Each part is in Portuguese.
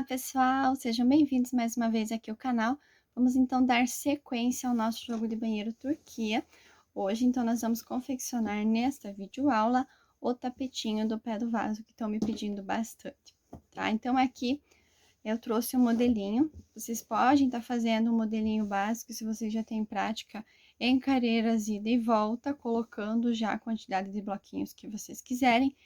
pessoal, sejam bem-vindos mais uma vez aqui ao canal. Vamos então dar sequência ao nosso jogo de banheiro Turquia. Hoje então nós vamos confeccionar nesta videoaula o tapetinho do pé do vaso que estão me pedindo bastante, tá? Então aqui eu trouxe um modelinho, vocês podem estar fazendo um modelinho básico se vocês já têm prática em careiras ida e volta, colocando já a quantidade de bloquinhos que vocês quiserem.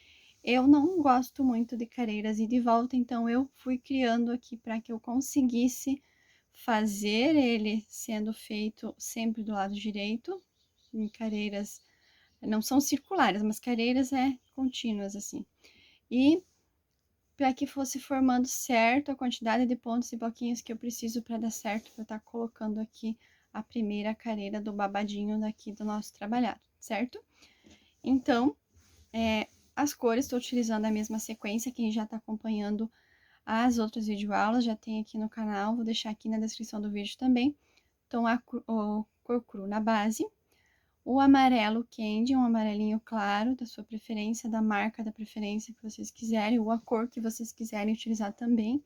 Eu não gosto muito de careiras ida e volta, então eu fui criando aqui para que eu conseguisse fazer ele sendo feito sempre do lado direito, em careiras, não são circulares, mas careiras contínuas assim. E para que fosse formando certo a quantidade de pontos e bloquinhos que eu preciso para dar certo, para estar colocando aqui a primeira careira do babadinho daqui do nosso trabalhado, certo? Então, as cores, estou utilizando a mesma sequência, quem já está acompanhando as outras videoaulas já tem aqui no canal, vou deixar aqui na descrição do vídeo também. Então, o cor cru na base, o amarelo candy, um amarelinho claro, da sua preferência, da marca da preferência que vocês quiserem, ou a cor que vocês quiserem utilizar também,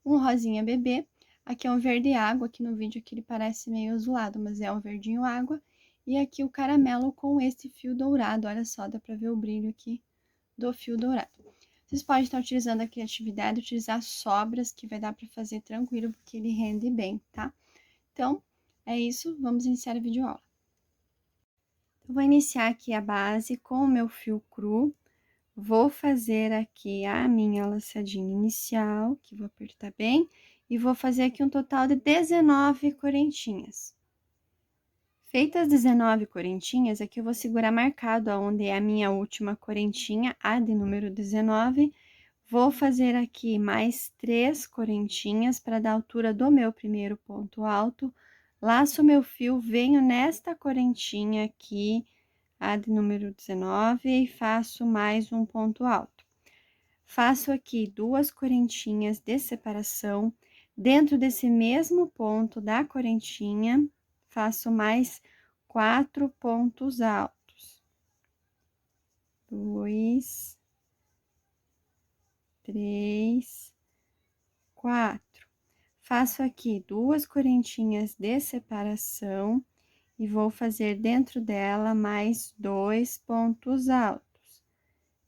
um rosinha bebê, aqui é um verde água, aqui no vídeo aqui ele parece meio azulado, mas é um verdinho água, e aqui o caramelo com esse fio dourado, olha só, dá pra ver o brilho aqui do fio dourado. Vocês podem estar utilizando a criatividade, utilizar sobras, que vai dar para fazer tranquilo, porque ele rende bem, tá? Então, é isso, vamos iniciar a videoaula. Eu vou iniciar aqui a base com o meu fio cru, vou fazer aqui a minha laçadinha inicial, que vou apertar bem, e vou fazer aqui um total de 19 correntinhas. Feitas 19 correntinhas, aqui eu vou segurar marcado aonde é a minha última correntinha, a de número 19. Vou fazer aqui mais 3 correntinhas para dar a altura do meu primeiro ponto alto. Laço meu fio, venho nesta correntinha aqui, a de número 19, e faço mais um ponto alto. Faço aqui 2 correntinhas de separação. Dentro desse mesmo ponto da correntinha, faço mais 4 pontos altos. 2, 3, 4. Faço aqui 2 correntinhas de separação e vou fazer dentro dela mais 2 pontos altos.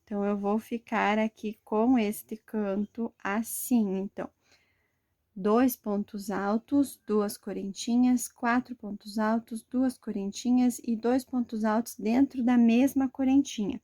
Então, eu vou ficar aqui com este canto assim, então. 2 pontos altos, 2 correntinhas, 4 pontos altos, 2 correntinhas e 2 pontos altos dentro da mesma correntinha.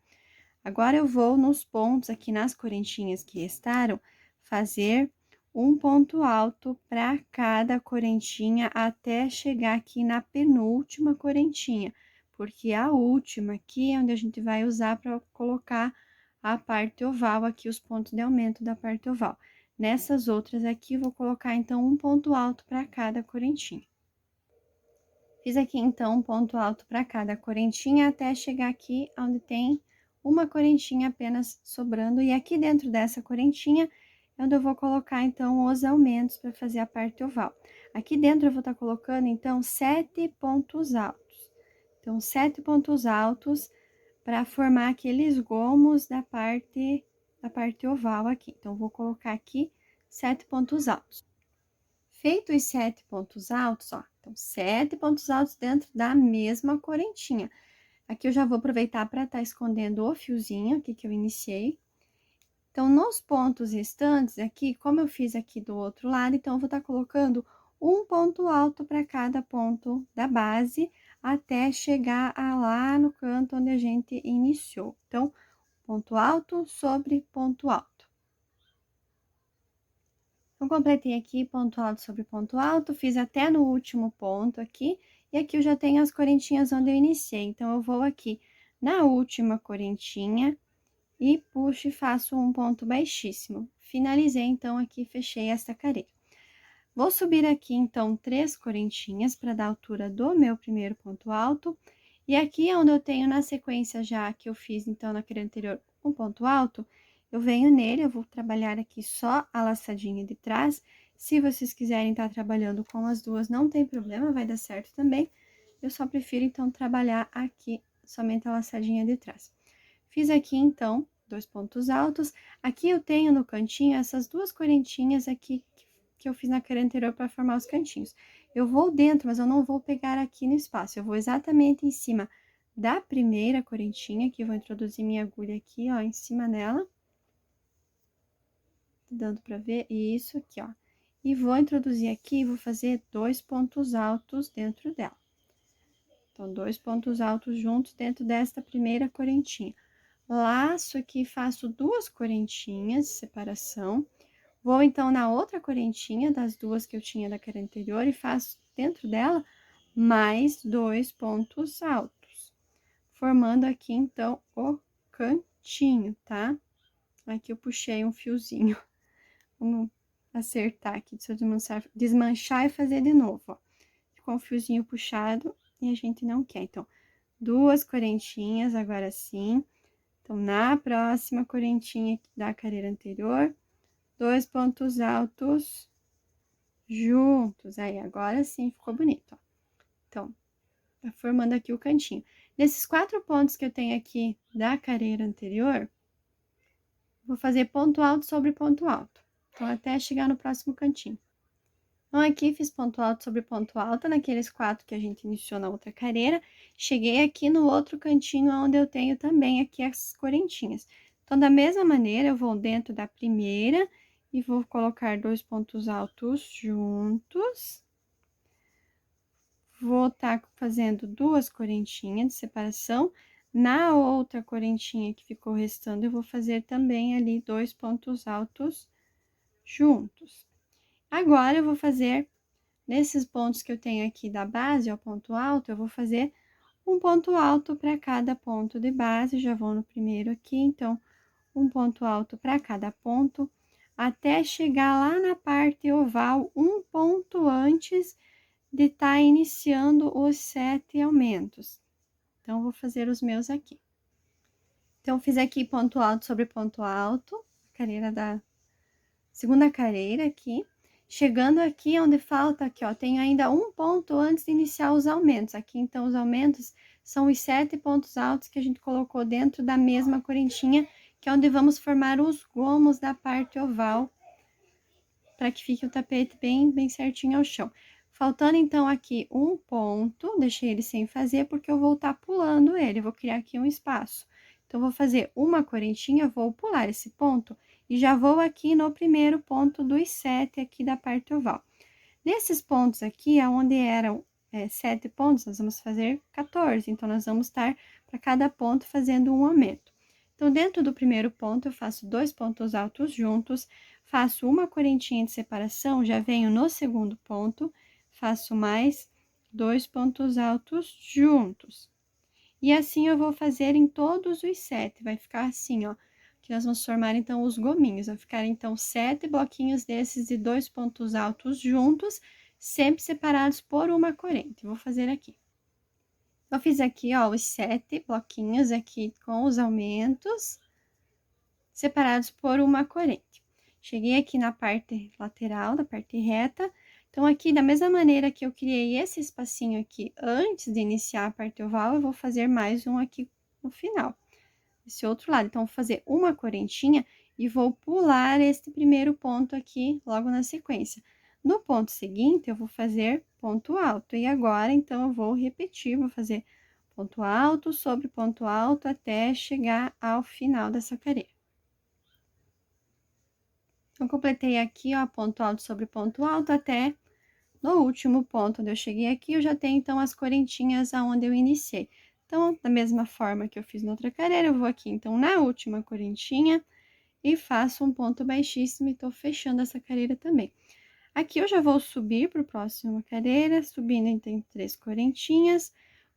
Agora, eu vou nos pontos aqui nas correntinhas que restaram, fazer um ponto alto para cada correntinha até chegar aqui na penúltima correntinha, porque a última aqui é onde a gente vai usar para colocar a parte oval aqui, os pontos de aumento da parte oval. Nessas outras aqui, vou colocar, então, um ponto alto para cada correntinha. Fiz aqui, então, um ponto alto para cada correntinha, até chegar aqui onde tem uma correntinha apenas sobrando. E aqui dentro dessa correntinha, é onde eu vou colocar, então, os aumentos para fazer a parte oval. Aqui dentro, eu vou estar colocando, então, 7 pontos altos. Então, 7 pontos altos para formar aqueles gomos da parte oval aqui. Então, vou colocar aqui 7 pontos altos. Feito os 7 pontos altos, ó, então, 7 pontos altos dentro da mesma correntinha. Aqui eu já vou aproveitar para estar escondendo o fiozinho aqui que eu iniciei. Então, nos pontos restantes aqui, como eu fiz aqui do outro lado, então, eu vou estar colocando um ponto alto para cada ponto da base, até chegar lá no canto onde a gente iniciou. Então, ponto alto sobre ponto alto. Então, completei aqui ponto alto sobre ponto alto, fiz até no último ponto aqui, e aqui eu já tenho as correntinhas onde eu iniciei. Então, eu vou aqui na última correntinha e puxo e faço um ponto baixíssimo. Finalizei, então, aqui, fechei esta careira. Vou subir aqui, então, 3 correntinhas para dar a altura do meu primeiro ponto alto. E aqui é onde eu tenho na sequência já que eu fiz, então, na careira anterior, um ponto alto, eu venho nele, eu vou trabalhar aqui só a laçadinha de trás. Se vocês quiserem estar trabalhando com as duas, não tem problema, vai dar certo também. Eu só prefiro, então, trabalhar aqui somente a laçadinha de trás. Fiz aqui, então, 2 pontos altos. Aqui eu tenho no cantinho essas duas correntinhas aqui que eu fiz na carreira anterior para formar os cantinhos. Eu vou dentro, mas eu não vou pegar aqui no espaço, eu vou exatamente em cima da primeira correntinha, que eu vou introduzir minha agulha aqui, ó, em cima nela. Dando para ver isso aqui, ó. E vou introduzir aqui, vou fazer 2 pontos altos dentro dela. Então, 2 pontos altos juntos dentro desta primeira correntinha. Laço aqui, faço 2 correntinhas de separação. Vou, então, na outra correntinha das duas que eu tinha da carreira anterior e faço dentro dela mais 2 pontos altos. Formando aqui, então, o cantinho, tá? Aqui eu puxei um fiozinho. Vamos acertar aqui, deixa eu desmanchar e fazer de novo, ó. Ficou um fiozinho puxado e a gente não quer. Então, 2 correntinhas, agora sim. Então, na próxima correntinha da carreira anterior, 2 pontos altos juntos. Aí, agora sim ficou bonito, ó. Então, tá formando aqui o cantinho. Nesses 4 pontos que eu tenho aqui da carreira anterior, vou fazer ponto alto sobre ponto alto. Então, até chegar no próximo cantinho. Então, aqui fiz ponto alto sobre ponto alto, naqueles 4 que a gente iniciou na outra carreira. Cheguei aqui no outro cantinho, onde eu tenho também aqui as correntinhas. Então, da mesma maneira, eu vou dentro da primeira e vou colocar 2 pontos altos juntos. Vou estar fazendo 2 correntinhas de separação. Na outra correntinha que ficou restando, eu vou fazer também ali 2 pontos altos juntos. Agora, eu vou fazer, nesses pontos que eu tenho aqui da base ao ponto alto, eu vou fazer um ponto alto para cada ponto de base. Já vou no primeiro aqui, então, um ponto alto para cada ponto, até chegar lá na parte oval, um ponto antes de estar iniciando os 7 aumentos. Então, vou fazer os meus aqui. Então, fiz aqui ponto alto sobre ponto alto, carreira da segunda carreira aqui. Chegando aqui onde falta, aqui, ó, tenho ainda um ponto antes de iniciar os aumentos. Aqui, então, os aumentos são os 7 pontos altos que a gente colocou dentro da mesma correntinha, que é onde vamos formar os gomos da parte oval, para que fique o tapete bem certinho ao chão. Faltando, então, aqui um ponto, deixei ele sem fazer, porque eu vou estar pulando ele, vou criar aqui um espaço. Então, vou fazer uma correntinha, vou pular esse ponto e já vou aqui no primeiro ponto dos 7 aqui da parte oval. Nesses pontos aqui, onde eram 7 pontos, nós vamos fazer 14. Então, nós vamos estar para cada ponto fazendo um aumento. Então, dentro do primeiro ponto, eu faço 2 pontos altos juntos, faço uma correntinha de separação, já venho no segundo ponto, faço mais 2 pontos altos juntos. E assim eu vou fazer em todos os 7, vai ficar assim, ó, que nós vamos formar, então, os gominhos. Vai ficar, então, 7 bloquinhos desses de 2 pontos altos juntos, sempre separados por uma corrente. Vou fazer aqui. Eu fiz aqui, ó, os 7 bloquinhos aqui com os aumentos, separados por uma corrente. Cheguei aqui na parte lateral, da parte reta. Então, aqui, da mesma maneira que eu criei esse espacinho aqui antes de iniciar a parte oval, eu vou fazer mais um aqui no final, esse outro lado. Então, vou fazer uma correntinha e vou pular este primeiro ponto aqui logo na sequência. No ponto seguinte, eu vou fazer ponto alto. E agora, então, eu vou repetir, vou fazer ponto alto sobre ponto alto até chegar ao final dessa carreira. Então, completei aqui, ó, ponto alto sobre ponto alto até no último ponto onde eu cheguei aqui, eu já tenho, então, as correntinhas aonde eu iniciei. Então, da mesma forma que eu fiz na outra carreira, eu vou aqui, então, na última correntinha e faço um ponto baixíssimo e tô fechando essa carreira também. Aqui eu já vou subir para o próximo carreira, subindo, então, 3 correntinhas,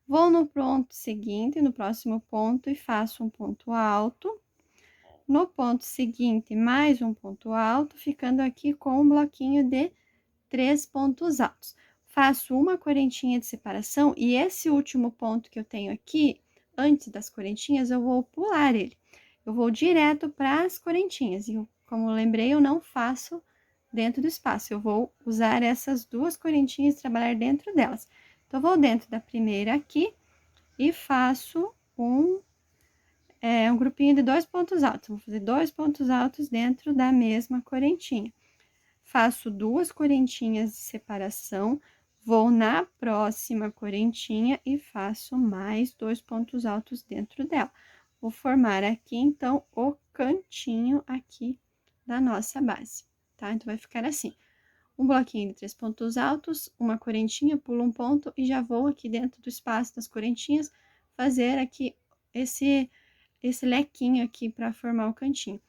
vou no ponto seguinte, no próximo ponto, e faço um ponto alto. No ponto seguinte, mais um ponto alto, ficando aqui com um bloquinho de 3 pontos altos. Faço uma correntinha de separação e esse último ponto que eu tenho aqui, antes das correntinhas, eu vou pular ele. Eu vou direto para as correntinhas. E, como eu lembrei, eu não faço dentro do espaço. Eu vou usar essas 2 correntinhas e trabalhar dentro delas. Então, vou dentro da primeira aqui e faço um grupinho de 2 pontos altos. Vou fazer 2 pontos altos dentro da mesma correntinha. Faço 2 correntinhas de separação, vou na próxima correntinha e faço mais 2 pontos altos dentro dela. Vou formar aqui, então, o cantinho aqui da nossa base, tá? Então, vai ficar assim. Um bloquinho de 3 pontos altos, uma correntinha, pulo um ponto e já vou aqui dentro do espaço das correntinhas fazer aqui esse lequinho aqui para formar o cantinho.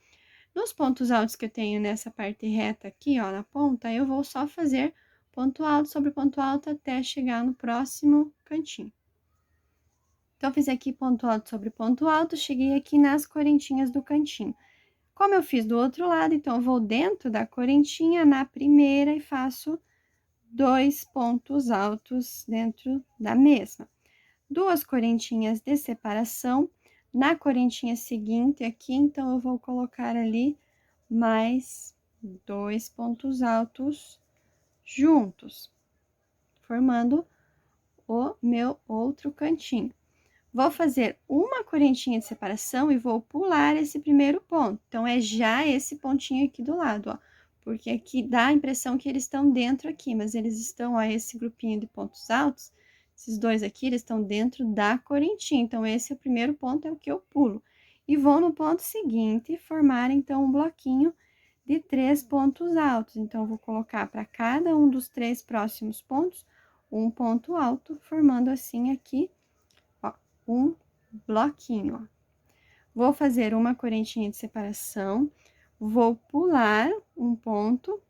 Nos pontos altos que eu tenho nessa parte reta aqui, ó, na ponta, eu vou só fazer ponto alto sobre ponto alto até chegar no próximo cantinho. Então, fiz aqui ponto alto sobre ponto alto, cheguei aqui nas correntinhas do cantinho. Como eu fiz do outro lado, então, eu vou dentro da correntinha, na primeira, e faço 2 pontos altos dentro da mesma. 2 correntinhas de separação. Na correntinha seguinte aqui, então, eu vou colocar ali mais 2 pontos altos juntos, formando o meu outro cantinho. Vou fazer uma correntinha de separação e vou pular esse primeiro ponto. Então, é já esse pontinho aqui do lado, ó. Porque aqui dá a impressão que eles estão dentro aqui, mas eles estão, ó, esse grupinho de pontos altos, esses dois aqui, eles estão dentro da correntinha. Então, esse é o primeiro ponto, é o que eu pulo. E vou no ponto seguinte formar, então, um bloquinho de 3 pontos altos. Então, eu vou colocar para cada um dos 3 próximos pontos, um ponto alto, formando assim aqui um bloquinho, ó. Vou fazer uma correntinha de separação, vou pular um ponto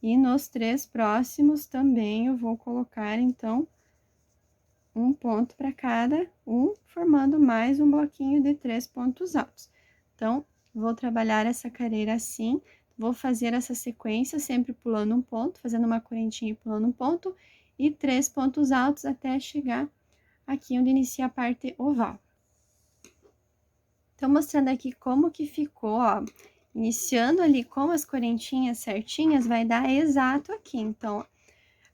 e nos 3 próximos também eu vou colocar, então, um ponto para cada um, formando mais um bloquinho de 3 pontos altos. Então, vou trabalhar essa carreira assim, vou fazer essa sequência, sempre pulando um ponto, fazendo uma correntinha e pulando um ponto, e 3 pontos altos até chegar aqui onde inicia a parte oval. Então, mostrando aqui como que ficou, ó, iniciando ali com as correntinhas certinhas, vai dar exato aqui. Então,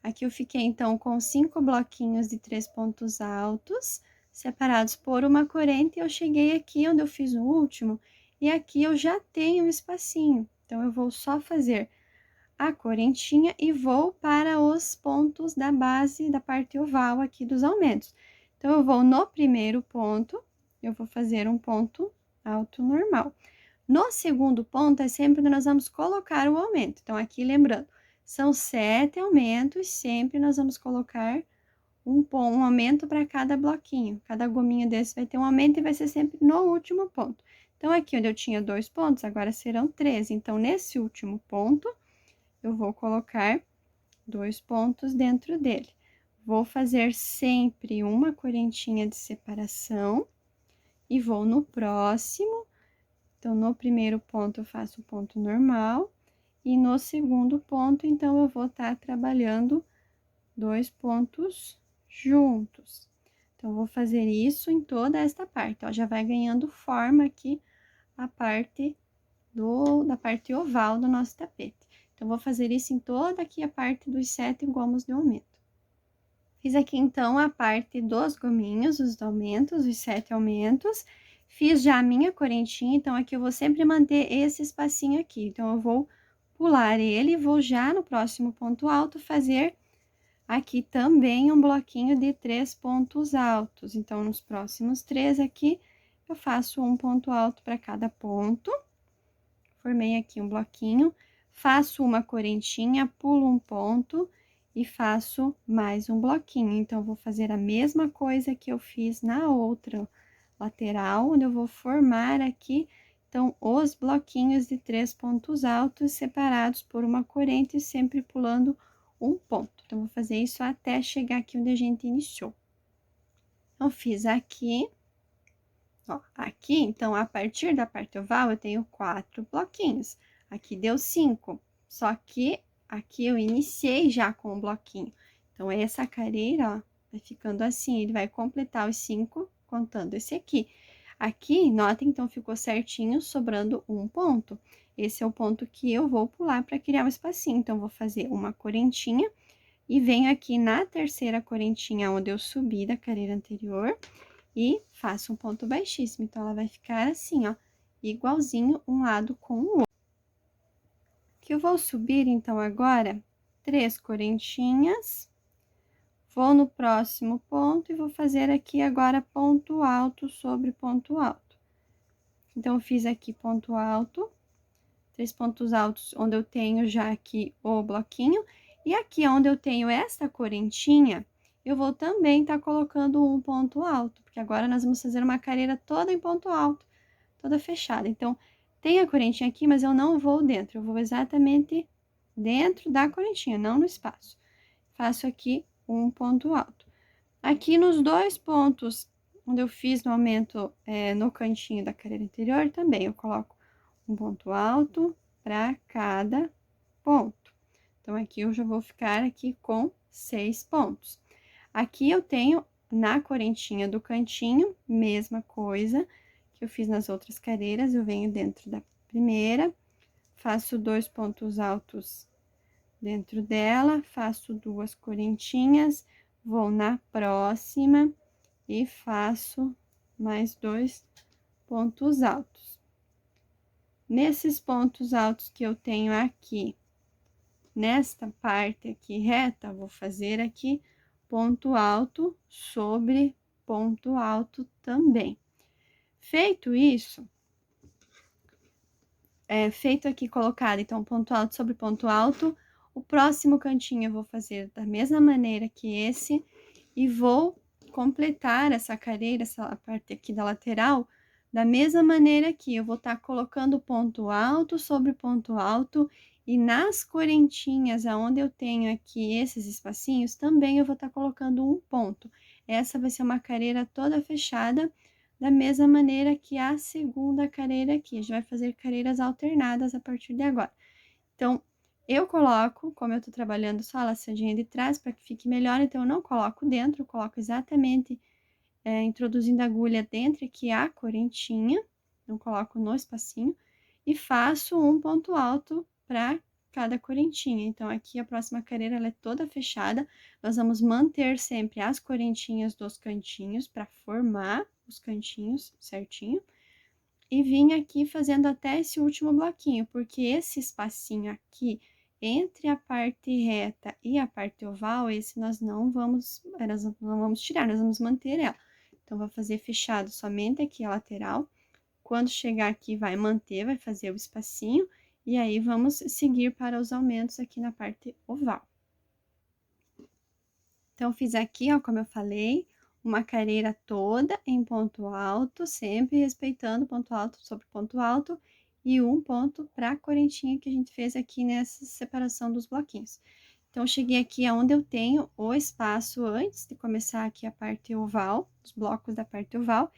aqui eu fiquei, então, com 5 bloquinhos de 3 pontos altos, separados por uma corrente, e eu cheguei aqui onde eu fiz o último, e aqui eu já tenho um espacinho. Então, eu vou só fazer a correntinha e vou para os pontos da base da parte oval aqui dos aumentos. Então, eu vou no primeiro ponto, eu vou fazer um ponto alto normal. No segundo ponto, é sempre onde nós vamos colocar o aumento. Então, aqui, lembrando, são 7 aumentos, sempre nós vamos colocar um aumento para cada bloquinho. Cada gominho desse vai ter um aumento e vai ser sempre no último ponto. Então, aqui onde eu tinha 2 pontos, agora serão 3. Então, nesse último ponto, eu vou colocar 2 pontos dentro dele. Vou fazer sempre uma correntinha de separação e vou no próximo. Então, no primeiro ponto, eu faço o ponto normal e no segundo ponto, então, eu vou estar trabalhando 2 pontos juntos. Então, vou fazer isso em toda esta parte, ó, já vai ganhando forma aqui a parte da parte oval do nosso tapete. Então, vou fazer isso em toda aqui a parte dos 7 gomos de aumento. Fiz aqui, então, a parte dos gominhos, os aumentos, os 7 aumentos. Fiz já a minha correntinha, então, aqui eu vou sempre manter esse espacinho aqui. Então, eu vou pular ele e vou já no próximo ponto alto fazer aqui também um bloquinho de 3 pontos altos. Então, nos próximos 3 aqui, eu faço um ponto alto para cada ponto. Formei aqui um bloquinho, faço uma correntinha, pulo um ponto e faço mais um bloquinho. Então, vou fazer a mesma coisa que eu fiz na outra lateral, onde eu vou formar aqui, então, os bloquinhos de 3 pontos altos separados por uma corrente, sempre pulando um ponto. Então, vou fazer isso até chegar aqui onde a gente iniciou. Então, fiz aqui, ó, aqui, então, a partir da parte oval, eu tenho 4 bloquinhos. Aqui deu 5, só que aqui eu iniciei já com o bloquinho. Então, essa carreira, ó, vai ficando assim, ele vai completar os 5, contando esse aqui. Aqui, notem, então, ficou certinho, sobrando um ponto. Esse é o ponto que eu vou pular para criar um espacinho. Então, vou fazer uma correntinha e venho aqui na terceira correntinha onde eu subi da carreira anterior e faço um ponto baixíssimo. Então, ela vai ficar assim, ó, igualzinho um lado com o outro. Que eu vou subir, então, agora, 3 correntinhas. Vou no próximo ponto e vou fazer aqui agora ponto alto sobre ponto alto. Então, eu fiz aqui ponto alto, 3 pontos altos, onde eu tenho já aqui o bloquinho. E aqui onde eu tenho esta correntinha, eu vou também tá colocando um ponto alto, porque agora nós vamos fazer uma carreira toda em ponto alto, toda fechada. Então, tem a correntinha aqui, mas eu não vou dentro, eu vou exatamente dentro da correntinha, não no espaço. Faço aqui um ponto alto. Aqui nos 2 pontos onde eu fiz no aumento, no cantinho da carreira anterior, também eu coloco um ponto alto para cada ponto. Então, aqui eu já vou ficar aqui com 6 pontos. Aqui eu tenho na correntinha do cantinho, mesma coisa que eu fiz nas outras carreiras, eu venho dentro da primeira, faço 2 pontos altos dentro dela, faço 2 correntinhas, vou na próxima e faço mais 2 pontos altos. Nesses pontos altos que eu tenho aqui, nesta parte aqui reta, vou fazer aqui ponto alto sobre ponto alto também. Feito isso, feito aqui colocado, então, ponto alto sobre ponto alto, o próximo cantinho eu vou fazer da mesma maneira que esse e vou completar essa carreira, essa parte aqui da lateral, da mesma maneira que eu vou estar colocando ponto alto sobre ponto alto e nas correntinhas aonde eu tenho aqui esses espacinhos, também eu vou estar colocando um ponto. Essa vai ser uma carreira toda fechada, da mesma maneira que a segunda carreira aqui. A gente vai fazer carreiras alternadas a partir de agora. Então, eu coloco, como eu tô trabalhando só a laçadinha de trás, para que fique melhor, então eu não coloco dentro, eu coloco exatamente introduzindo a agulha dentro aqui a correntinha, não coloco no espacinho, e faço um ponto alto para cada correntinha. Então, aqui a próxima carreira ela é toda fechada, nós vamos manter sempre as correntinhas dos cantinhos para formar os cantinhos certinho. E vim aqui fazendo até esse último bloquinho, porque esse espacinho aqui entre a parte reta e a parte oval, esse nós não vamos tirar, nós vamos manter ela. Então, vou fazer fechado somente aqui a lateral. Quando chegar aqui, vai manter, vai fazer o espacinho. E aí, vamos seguir para os aumentos aqui na parte oval. Então, fiz aqui, ó, como eu falei, uma carreira toda em ponto alto, sempre respeitando ponto alto sobre ponto alto, e um ponto para a correntinha que a gente fez aqui nessa separação dos bloquinhos. Então, eu cheguei aqui aonde eu tenho o espaço antes de começar aqui a parte oval, os blocos da parte oval,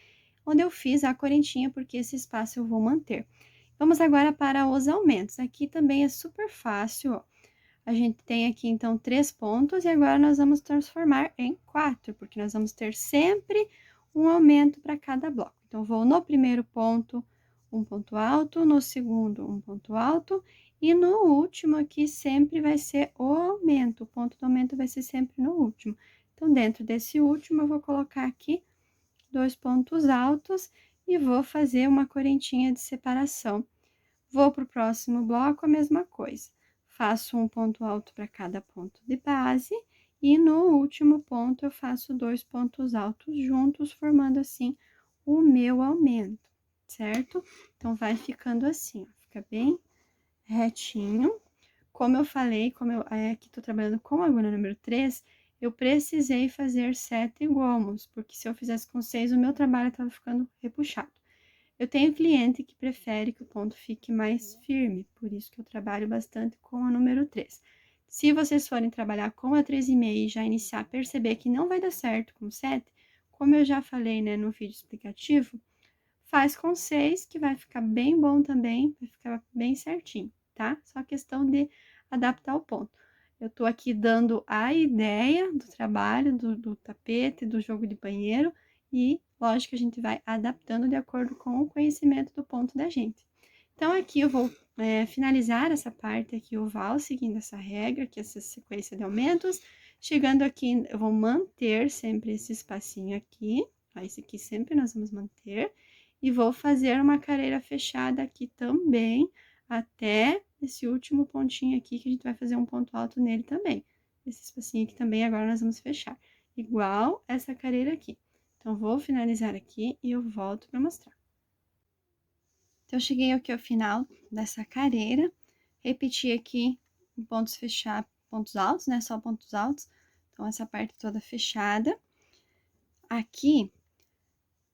onde eu fiz a correntinha, porque esse espaço eu vou manter. Vamos agora para os aumentos. Aqui também é super fácil, ó. A gente tem aqui, então, 3 pontos, e agora nós vamos transformar em 4, porque nós vamos ter sempre um aumento para cada bloco. Então, vou no primeiro ponto, um ponto alto, no segundo, um ponto alto, e no último aqui sempre vai ser o aumento, o ponto do aumento vai ser sempre no último. Então, dentro desse último, eu vou colocar aqui 2 pontos altos e vou fazer uma correntinha de separação. Vou para o próximo bloco, a mesma coisa. Faço um ponto alto para cada ponto de base, e no último ponto eu faço 2 pontos altos juntos, formando assim o meu aumento, certo? Então, vai ficando assim, ó, fica bem retinho. Como eu falei, como eu aqui tô trabalhando com a agulha número 3, eu precisei fazer 7 gomos, porque se eu fizesse com 6, o meu trabalho tava ficando repuxado. Eu tenho cliente que prefere que o ponto fique mais firme, por isso que eu trabalho bastante com a número 3. Se vocês forem trabalhar com a 3,5 e já iniciar a perceber que não vai dar certo com 7, como eu já falei, né, no vídeo explicativo, faz com 6, que vai ficar bem bom também, vai ficar bem certinho, tá? Só questão de adaptar o ponto. Eu tô aqui dando a ideia do trabalho, do tapete, do jogo de banheiro, e lógico que a gente vai adaptando de acordo com o conhecimento do ponto da gente. Então, aqui eu vou finalizar essa parte aqui oval, seguindo essa regra, que é essa sequência de aumentos. Chegando aqui, eu vou manter sempre esse espacinho aqui, Ó, esse aqui sempre nós vamos manter. E vou fazer uma carreira fechada aqui também, até esse último pontinho aqui, que a gente vai fazer um ponto alto nele também. Esse espacinho aqui também, agora nós vamos fechar. Igual essa carreira aqui. Então, vou finalizar aqui e eu volto para mostrar. Então, eu cheguei aqui ao final dessa carreira, repeti aqui pontos fechados, pontos altos, né? Só pontos altos. Então, essa parte toda fechada. Aqui,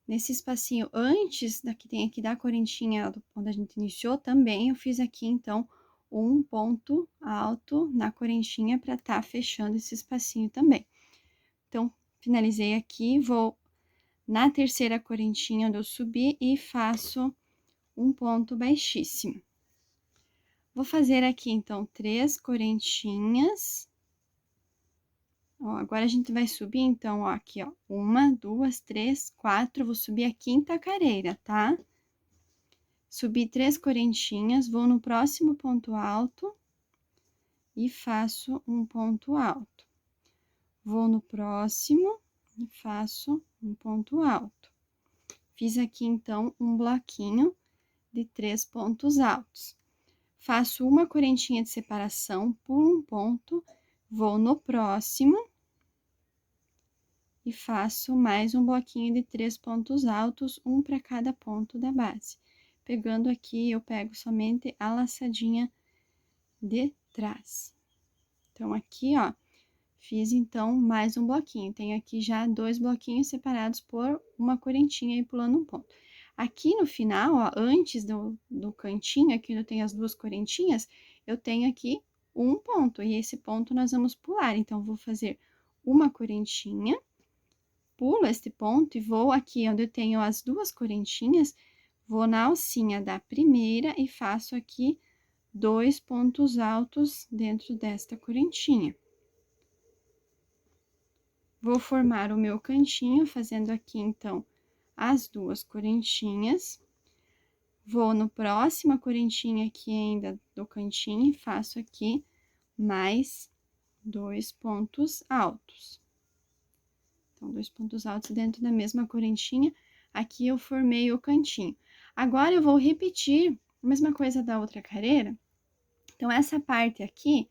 nesse espacinho antes da que tem aqui da correntinha onde a gente iniciou, também eu fiz aqui, então, um ponto alto na correntinha para tá fechando esse espacinho também. Então, finalizei aqui, vou na terceira correntinha onde eu subi e faço um ponto baixíssimo. Vou fazer aqui, então, 3 correntinhas. Ó, agora a gente vai subir, então, ó, aqui, ó, 1, 2, 3, 4, vou subir a 5ª carreira, tá? Subi 3 correntinhas, vou no próximo ponto alto e faço um ponto alto. Vou no próximo e faço um ponto alto. Fiz aqui, então, um bloquinho de 3 pontos altos. Faço uma correntinha de separação, pulo um ponto, vou no próximo e faço mais um bloquinho de 3 pontos altos, um para cada ponto da base. Pegando aqui, eu pego somente a laçadinha de trás. Então, aqui, ó, fiz, então, mais um bloquinho. Tem aqui já 2 bloquinhos separados por uma correntinha e pulando um ponto. Aqui no final, ó, antes do cantinho, aqui onde eu tenho as 2 correntinhas, eu tenho aqui um ponto, e esse ponto nós vamos pular. Então, vou fazer uma correntinha, pulo este ponto e vou aqui onde eu tenho as 2 correntinhas, vou na alcinha da primeira e faço aqui 2 pontos altos dentro desta correntinha. Vou formar o meu cantinho, fazendo aqui, então, as 2 correntinhas. Vou no próxima correntinha aqui ainda do cantinho e faço aqui mais 2 pontos altos. Então, 2 pontos altos dentro da mesma correntinha. Aqui eu formei o cantinho. Agora, eu vou repetir a mesma coisa da outra carreira. Então, essa parte aqui,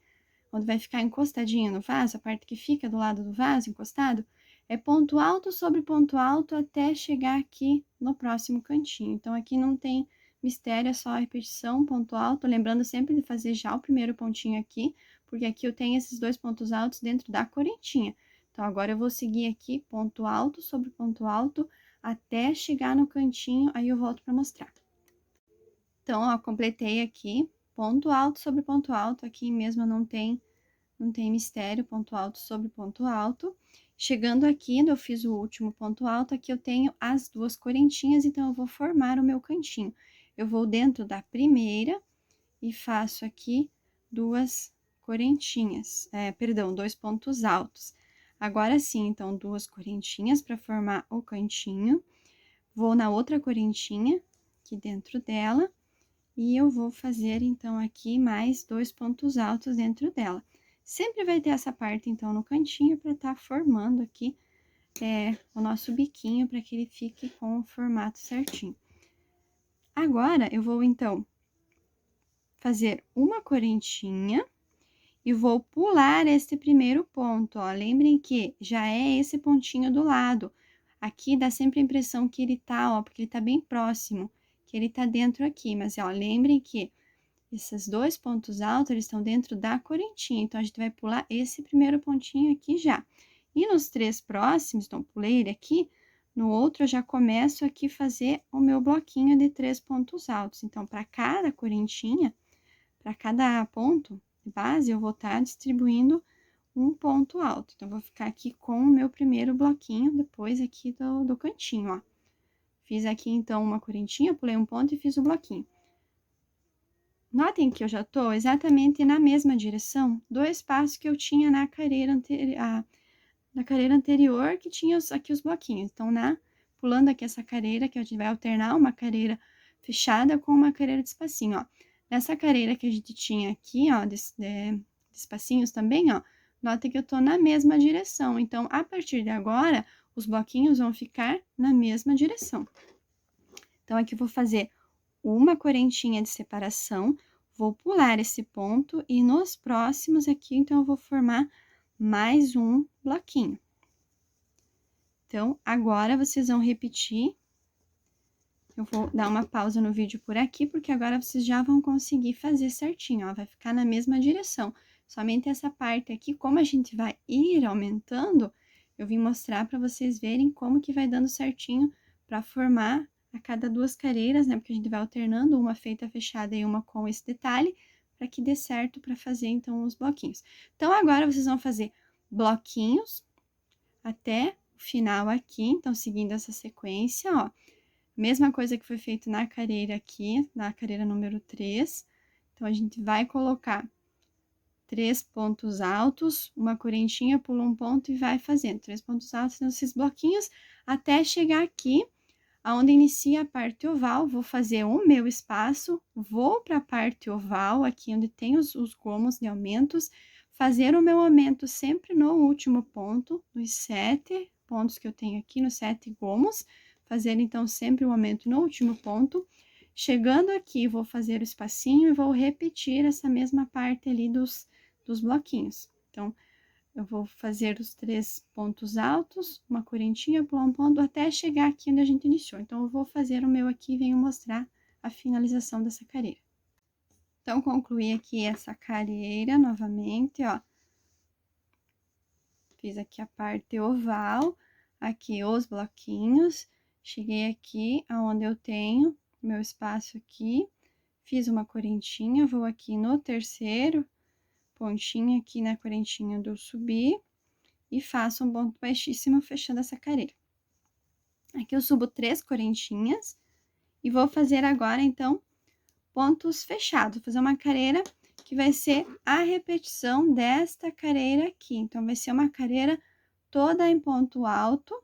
onde vai ficar encostadinha no vaso, a parte que fica do lado do vaso, encostado, é ponto alto sobre ponto alto até chegar aqui no próximo cantinho. Então, aqui não tem mistério, é só a repetição, ponto alto, lembrando sempre de fazer já o primeiro pontinho aqui, porque aqui eu tenho esses 2 pontos altos dentro da correntinha. Então, agora eu vou seguir aqui ponto alto sobre ponto alto até chegar no cantinho, aí eu volto para mostrar. Então, ó, completei aqui ponto alto sobre ponto alto, aqui mesmo não tem mistério, ponto alto sobre ponto alto. Chegando aqui, eu fiz o último ponto alto, aqui eu tenho as 2 correntinhas, então eu vou formar o meu cantinho. Eu vou dentro da primeira e faço aqui 2 correntinhas, perdão, 2 pontos altos. Agora sim, então, 2 correntinhas para formar o cantinho. Vou na outra correntinha, aqui dentro dela, e eu vou fazer, então, aqui mais 2 pontos altos dentro dela. Sempre vai ter essa parte, então, no cantinho, para tá formando aqui o nosso biquinho, para que ele fique com o formato certinho. Agora, eu vou, então, fazer uma correntinha e vou pular esse primeiro ponto, ó. Lembrem que já é esse pontinho do lado. Aqui dá sempre a impressão que ele tá, ó, porque ele tá bem próximo, que ele tá dentro aqui, mas, ó, lembrem que esses 2 pontos altos, eles estão dentro da correntinha, então, a gente vai pular esse primeiro pontinho aqui já. E nos 3 próximos, então, pulei ele aqui, no outro eu já começo aqui fazer o meu bloquinho de 3 pontos altos. Então, para cada correntinha, para cada ponto de base, eu vou estar distribuindo um ponto alto. Então, vou ficar aqui com o meu primeiro bloquinho, depois aqui do cantinho, ó. Fiz aqui, então, uma correntinha, pulei um ponto e fiz o bloquinho. Notem que eu já tô exatamente na mesma direção do espaço que eu tinha na carreira anterior, que tinha aqui os bloquinhos. Então, pulando aqui essa carreira, que a gente vai alternar uma carreira fechada com uma carreira de espacinho, ó. Nessa carreira que a gente tinha aqui, ó, de espacinhos também, ó, notem que eu tô na mesma direção. Então, a partir de agora, os bloquinhos vão ficar na mesma direção. Então, aqui eu vou fazer uma correntinha de separação, vou pular esse ponto e nos próximos aqui, então, eu vou formar mais um bloquinho. Então, agora vocês vão repetir. Eu vou dar uma pausa no vídeo por aqui, porque agora vocês já vão conseguir fazer certinho, ó, vai ficar na mesma direção. Somente essa parte aqui, como a gente vai ir aumentando, eu vim mostrar para vocês verem como que vai dando certinho para formar a cada duas careiras, né? Porque a gente vai alternando, uma feita fechada e uma com esse detalhe, para que dê certo para fazer, então, os bloquinhos. Então, agora vocês vão fazer bloquinhos até o final aqui, então, seguindo essa sequência, ó. Mesma coisa que foi feito na careira aqui, na careira número 3. Então, a gente vai colocar 3 pontos altos, uma correntinha, pula um ponto e vai fazendo 3 pontos altos nesses bloquinhos, até chegar aqui, aonde inicia a parte oval. Vou fazer o meu espaço, vou para a parte oval, aqui onde tem os gomos de aumentos, fazer o meu aumento sempre no último ponto, nos 7 pontos que eu tenho aqui, nos 7 gomos, fazer, então, sempre o aumento no último ponto. Chegando aqui, vou fazer o espacinho e vou repetir essa mesma parte ali dos bloquinhos. Então, eu vou fazer os 3 pontos altos, uma correntinha, pular um ponto, até chegar aqui onde a gente iniciou. Então, eu vou fazer o meu aqui e venho mostrar a finalização dessa careira. Então, concluí aqui essa careira novamente, ó. Fiz aqui a parte oval, aqui os bloquinhos. Cheguei aqui aonde eu tenho meu espaço aqui, fiz uma correntinha, vou aqui no terceiro pontinho aqui na correntinha do subir e faço um ponto baixíssimo fechando essa careira. Aqui eu subo 3 correntinhas e vou fazer agora, então, pontos fechados. Vou fazer uma careira que vai ser a repetição desta careira aqui. Então, vai ser uma careira toda em ponto alto.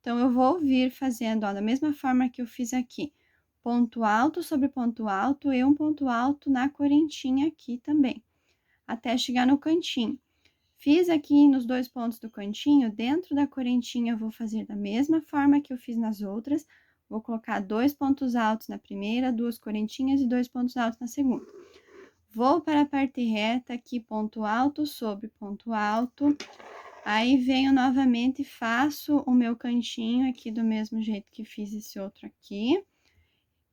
Então, eu vou vir fazendo, ó, da mesma forma que eu fiz aqui, ponto alto sobre ponto alto e um ponto alto na correntinha aqui também, até chegar no cantinho. Fiz aqui nos 2 pontos do cantinho, dentro da correntinha eu vou fazer da mesma forma que eu fiz nas outras, vou colocar 2 pontos altos na primeira, 2 correntinhas e 2 pontos altos na segunda. Vou para a parte reta aqui, ponto alto sobre ponto alto. Aí, venho novamente e faço o meu cantinho aqui do mesmo jeito que fiz esse outro aqui.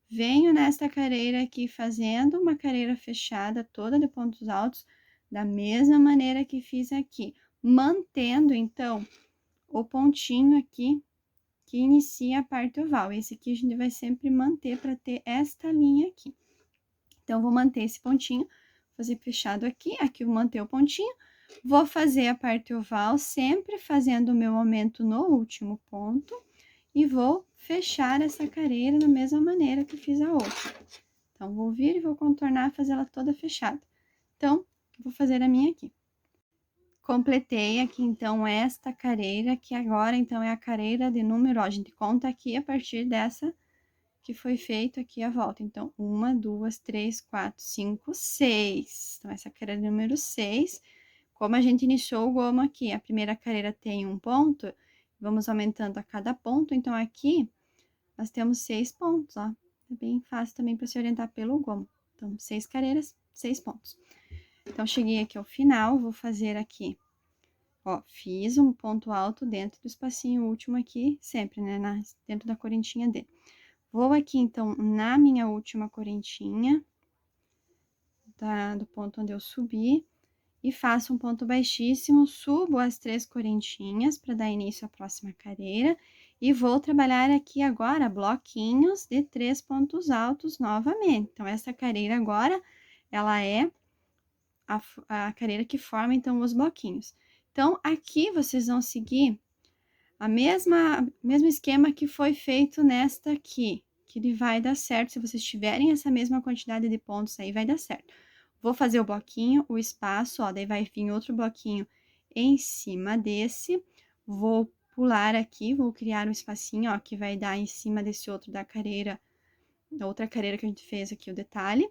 Venho nesta careira aqui fazendo uma careira fechada toda de pontos altos, da mesma maneira que fiz aqui. Mantendo, então, o pontinho aqui que inicia a parte oval. Esse aqui a gente vai sempre manter para ter esta linha aqui. Então, vou manter esse pontinho, fazer fechado aqui, aqui eu vou manter o pontinho. Vou fazer a parte oval, sempre fazendo o meu aumento no último ponto. E vou fechar essa careira da mesma maneira que fiz a outra. Então, vou vir e vou contornar, fazer ela toda fechada. Então, vou fazer a minha aqui. Completei aqui, então, esta careira, que agora, então, é a careira de número, ó, a gente conta aqui a partir dessa que foi feito aqui a volta. Então, 1, 2, 3, 4, 5, 6. Então, essa careira de número 6. Como a gente iniciou o gomo aqui, a primeira careira tem um ponto, vamos aumentando a cada ponto. Então, aqui, nós temos 6 pontos, ó. É bem fácil também para se orientar pelo gomo. Então, 6 careiras, 6 pontos. Então, cheguei aqui ao final, vou fazer aqui, ó, fiz um ponto alto dentro do espacinho último aqui, sempre, né, dentro da correntinha dele. Vou aqui, então, na minha última correntinha, do ponto onde eu subi, e faço um ponto baixíssimo, subo as 3 correntinhas para dar início à próxima careira, e vou trabalhar aqui agora bloquinhos de 3 pontos altos novamente. Então, essa careira agora, ela é a careira que forma, então, os bloquinhos. Então, aqui vocês vão seguir mesmo esquema que foi feito nesta aqui, que ele vai dar certo. Se vocês tiverem essa mesma quantidade de pontos aí, vai dar certo. Vou fazer o bloquinho, o espaço, ó, daí vai vir outro bloquinho em cima desse. Vou pular aqui, vou criar um espacinho, ó, que vai dar em cima desse outro da careira, da outra careira que a gente fez aqui, o detalhe.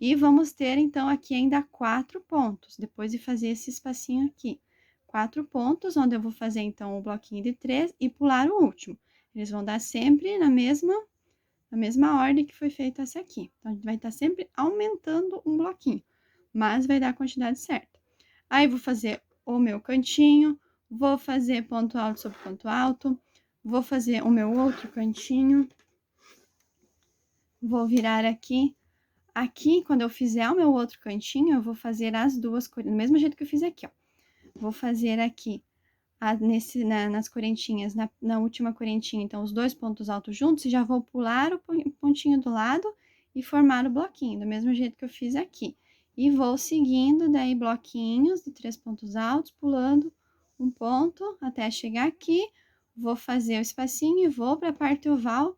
E vamos ter, então, aqui ainda 4 pontos, depois de fazer esse espacinho aqui. 4 pontos, onde eu vou fazer, então, o bloquinho de 3 e pular o último. Eles vão dar sempre na mesma ordem que foi feito essa aqui. Então, a gente vai estar sempre aumentando um bloquinho, mas vai dar a quantidade certa. Aí, vou fazer o meu cantinho, vou fazer ponto alto sobre ponto alto, vou fazer o meu outro cantinho, vou virar aqui. Aqui, quando eu fizer o meu outro cantinho, eu vou fazer as duas cores, do mesmo jeito que eu fiz aqui, ó. Vou fazer aqui, nas correntinhas, na última correntinha, então, os 2 pontos altos juntos, e já vou pular o pontinho do lado e formar o bloquinho, do mesmo jeito que eu fiz aqui. E vou seguindo, daí, bloquinhos de 3 pontos altos, pulando um ponto até chegar aqui, vou fazer o espacinho e vou para a parte oval,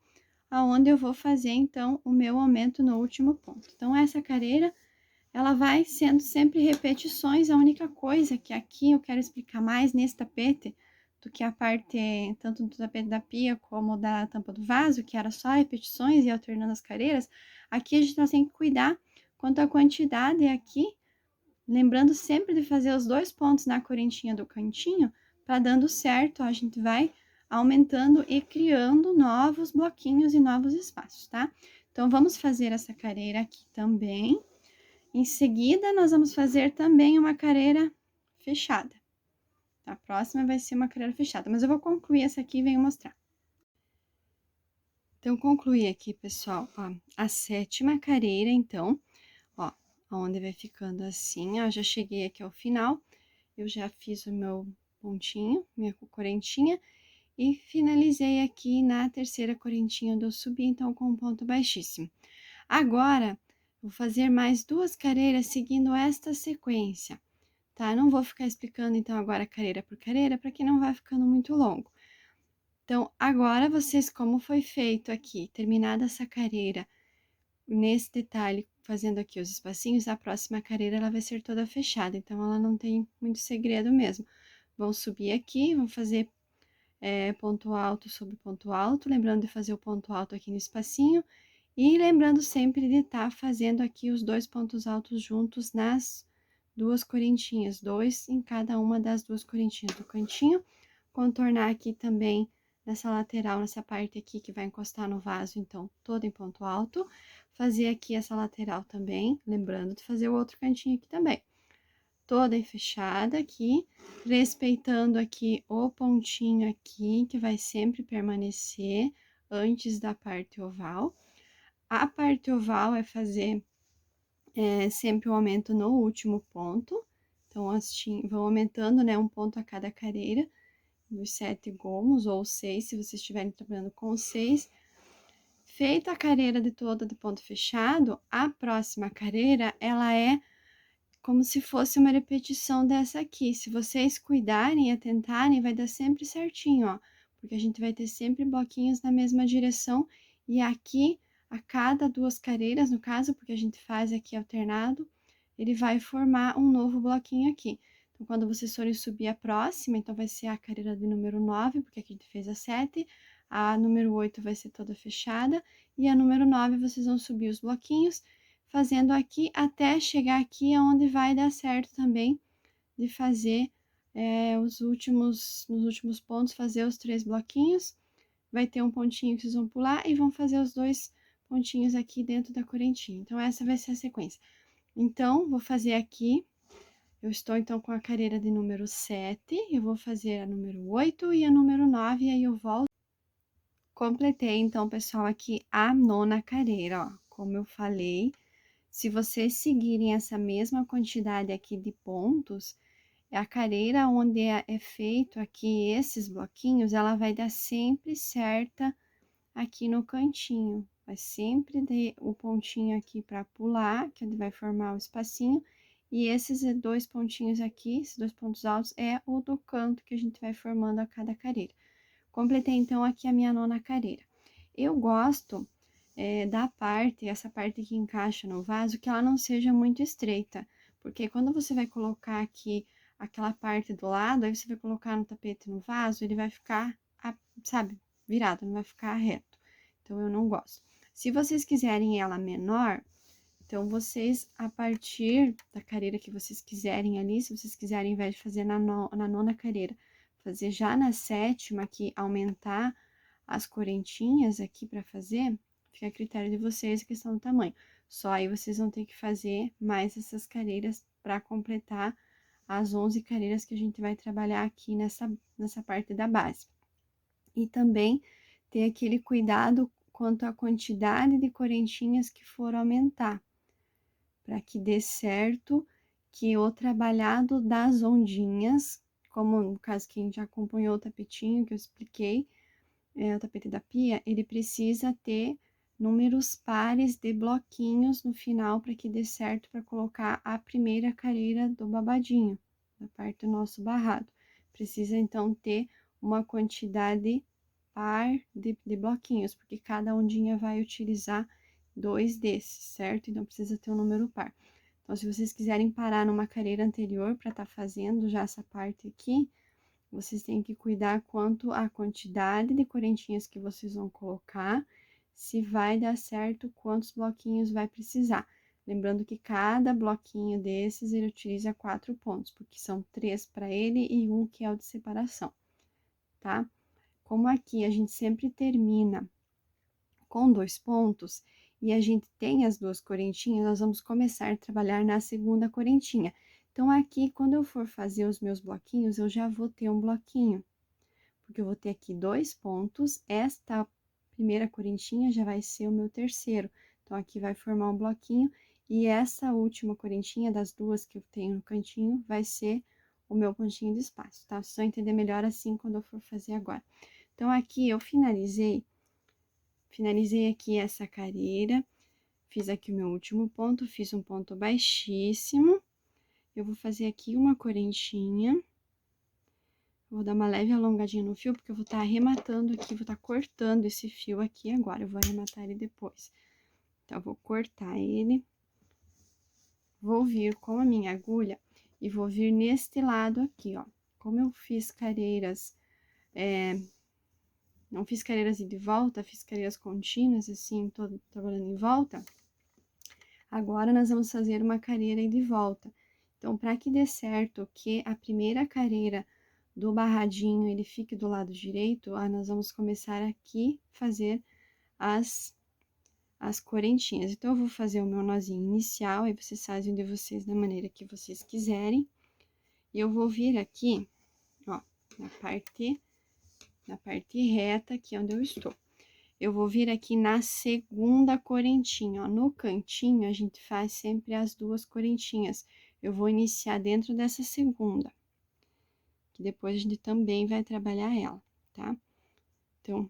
aonde eu vou fazer, então, o meu aumento no último ponto. Então, essa careira, ela vai sendo sempre repetições, a única coisa que aqui eu quero explicar mais nesse tapete, do que a parte, tanto do tapete da pia como da tampa do vaso, que era só repetições e alternando as careiras, aqui a gente tem que cuidar quanto à quantidade aqui, lembrando sempre de fazer os 2 pontos na correntinha do cantinho, para dando certo, a gente vai aumentando e criando novos bloquinhos e novos espaços, tá? Então, vamos fazer essa careira aqui também. Em seguida, nós vamos fazer também uma careira fechada. A próxima vai ser uma careira fechada, mas eu vou concluir essa aqui e venho mostrar. Então, concluí aqui, pessoal, ó, a 7ª careira, então, ó, onde vai ficando assim, ó, já cheguei aqui ao final, eu já fiz o meu pontinho, minha correntinha, e finalizei aqui na 3ª correntinha onde eu subi, então, com um ponto baixíssimo. Agora, vou fazer mais 2 careiras seguindo esta sequência, tá? Não vou ficar explicando, então, agora careira por careira, para que não vai ficando muito longo. Então, agora, vocês, como foi feito aqui, terminada essa careira, nesse detalhe, fazendo aqui os espacinhos, a próxima careira, ela vai ser toda fechada, então, ela não tem muito segredo mesmo. Vão subir aqui, vão fazer ponto alto sobre ponto alto, lembrando de fazer o ponto alto aqui no espacinho, e lembrando sempre de estar fazendo aqui os 2 pontos altos juntos nas 2 correntinhas, 2 em cada uma das 2 correntinhas do cantinho, contornar aqui também nessa lateral, nessa parte aqui que vai encostar no vaso, então, todo em ponto alto, fazer aqui essa lateral também, lembrando de fazer o outro cantinho aqui também. Toda fechada aqui, respeitando aqui o pontinho aqui, que vai sempre permanecer antes da parte oval. A parte oval é fazer sempre o aumento no último ponto, então, assim, vão aumentando, né, um ponto a cada careira, dos 7 gomos, ou 6, se vocês estiverem trabalhando com 6. Feita a careira de toda de ponto fechado, a próxima careira, ela é como se fosse uma repetição dessa aqui. Se vocês cuidarem e atentarem, vai dar sempre certinho, ó, porque a gente vai ter sempre bloquinhos na mesma direção, e aqui, a cada 2 careiras, no caso, porque a gente faz aqui alternado, ele vai formar um novo bloquinho aqui. Então, quando vocês forem subir a próxima, então, vai ser a careira de número 9, porque aqui a gente fez a 7, a número 8 vai ser toda fechada, e a número 9 vocês vão subir os bloquinhos, fazendo aqui até chegar aqui aonde vai dar certo também de fazer nos últimos pontos, fazer os 3 bloquinhos. Vai ter um pontinho que vocês vão pular e vão fazer os 2 pontinhos aqui dentro da correntinha. Então, essa vai ser a sequência. Então, vou fazer aqui, eu estou então com a careira de número 7, eu vou fazer a número 8 e a número 9, e aí eu volto. Completei, então, pessoal, aqui a 9ª careira, ó, como eu falei. Se vocês seguirem essa mesma quantidade aqui de pontos, a careira onde é feito aqui esses bloquinhos, ela vai dar sempre certa aqui no cantinho. Vai sempre ter o pontinho aqui para pular, que ele vai formar o espacinho, e esses 2 pontinhos aqui, esses 2 pontos altos, é o do canto que a gente vai formando a cada careira. Completei, então, aqui a minha 9ª careira. Eu gosto da parte, essa parte que encaixa no vaso, que ela não seja muito estreita, porque quando você vai colocar aqui aquela parte do lado, aí você vai colocar no tapete no vaso, ele vai ficar, sabe, virado, não vai ficar reto. Então, eu não gosto. Se vocês quiserem ela menor, Então, vocês, a partir da carreira que vocês quiserem ali, se vocês quiserem, ao invés de fazer na nona carreira, fazer já na sétima aqui, aumentar as correntinhas aqui para fazer, fica a critério de vocês a questão do tamanho. Só aí vocês vão ter que fazer mais essas carreiras para completar as 11 carreiras que a gente vai trabalhar aqui nessa parte da base. E também ter aquele cuidado quanto à quantidade de correntinhas que for aumentar, para que dê certo que o trabalhado das ondinhas, como no caso quem já acompanhou o tapetinho que eu expliquei, o tapete da pia, ele precisa ter números pares de bloquinhos no final para que dê certo para colocar a primeira careira do babadinho, da parte do nosso barrado. Precisa então ter uma quantidade par de bloquinhos, porque cada ondinha vai utilizar 2 desses, certo? Então precisa ter um número par. Então, se vocês quiserem parar numa careira anterior para estar fazendo já essa parte aqui, vocês têm que cuidar quanto à quantidade de correntinhas que vocês vão colocar, se vai dar certo, quantos bloquinhos vai precisar. Lembrando que cada bloquinho desses, ele utiliza 4 pontos, porque são 3 para ele e 1 que é o de separação, tá? Como aqui a gente sempre termina com 2 pontos, e a gente tem as 2 correntinhas, nós vamos começar a trabalhar na segunda correntinha. Então, aqui, quando eu for fazer os meus bloquinhos, eu já vou ter um bloquinho, porque eu vou ter aqui 2 pontos, esta primeira correntinha já vai ser o meu terceiro. Então, aqui vai formar um bloquinho, e essa última correntinha das 2 que eu tenho no cantinho, vai ser o meu pontinho de espaço, tá? Vocês vão entender melhor assim quando eu for fazer agora. Então, aqui eu finalizei aqui essa carreira, fiz aqui o meu último ponto, fiz um ponto baixíssimo. Eu vou fazer aqui uma correntinha. Vou dar uma leve alongadinha no fio, porque eu vou estar arrematando aqui, vou estar cortando esse fio aqui agora. Eu vou arrematar ele depois. Então, eu vou cortar ele. Vou vir com a minha agulha e vou vir neste lado aqui, ó. Como eu fiz carreiras, não fiz carreiras de volta, fiz carreiras contínuas, assim, tô trabalhando em volta. Agora, nós vamos fazer uma carreira de volta. Então, para que dê certo que a primeira carreira do barradinho ele fique do lado direito, nós vamos começar aqui fazer as correntinhas. Então, eu vou fazer o meu nozinho inicial, aí vocês fazem de vocês da maneira que vocês quiserem. E eu vou vir aqui, ó, na parte reta, aqui onde eu estou. Eu vou vir aqui na segunda correntinha, ó, no cantinho a gente faz sempre as 2 correntinhas. Eu vou iniciar dentro dessa segunda, que depois a gente também vai trabalhar ela, tá? Então,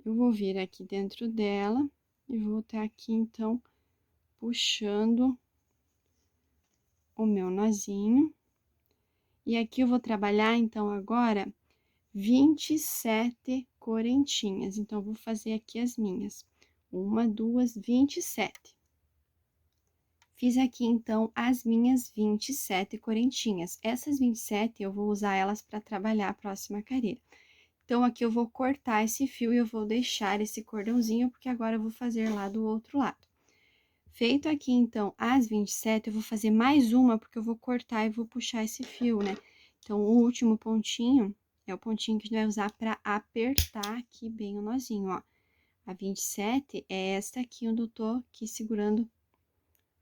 eu vou vir aqui dentro dela e vou estar aqui, então, puxando o meu nozinho. E aqui eu vou trabalhar, então, agora 27 correntinhas. Então, eu vou fazer aqui as minhas. 1, 2, 27. Fiz aqui, então, as minhas 27 correntinhas. Essas 27, eu vou usar elas para trabalhar a próxima carreira. Então, aqui eu vou cortar esse fio e eu vou deixar esse cordãozinho, porque agora eu vou fazer lá do outro lado. Feito aqui, então, as 27, eu vou fazer mais uma, porque eu vou cortar e vou puxar esse fio, né? Então, o último pontinho é o pontinho que a gente vai usar para apertar aqui bem o nozinho, ó. A 27 é esta aqui, onde eu tô aqui segurando,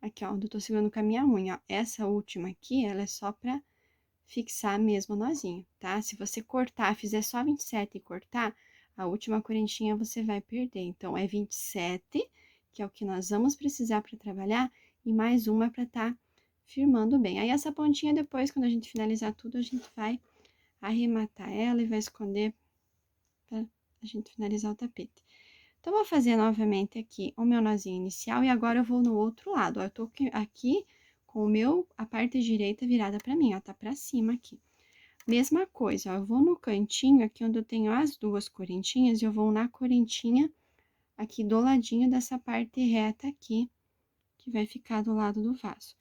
aqui, ó, onde eu tô segurando com a minha unha, ó. Essa última aqui, ela é só pra fixar mesmo o nozinho, tá? Se você cortar, fizer só 27 e cortar, a última correntinha você vai perder. Então, é 27, que é o que nós vamos precisar para trabalhar, e mais uma para tá firmando bem. Aí, essa pontinha, depois, quando a gente finalizar tudo, a gente vai arrematar ela e vai esconder pra a gente finalizar o tapete. Então, vou fazer novamente aqui o meu nozinho inicial, e agora eu vou no outro lado, ó. Eu tô aqui com a parte direita virada pra mim, ó, tá pra cima aqui. Mesma coisa, ó, eu vou no cantinho aqui onde eu tenho as 2 correntinhas, e eu vou na correntinha aqui do ladinho dessa parte reta aqui, que vai ficar do lado do vaso.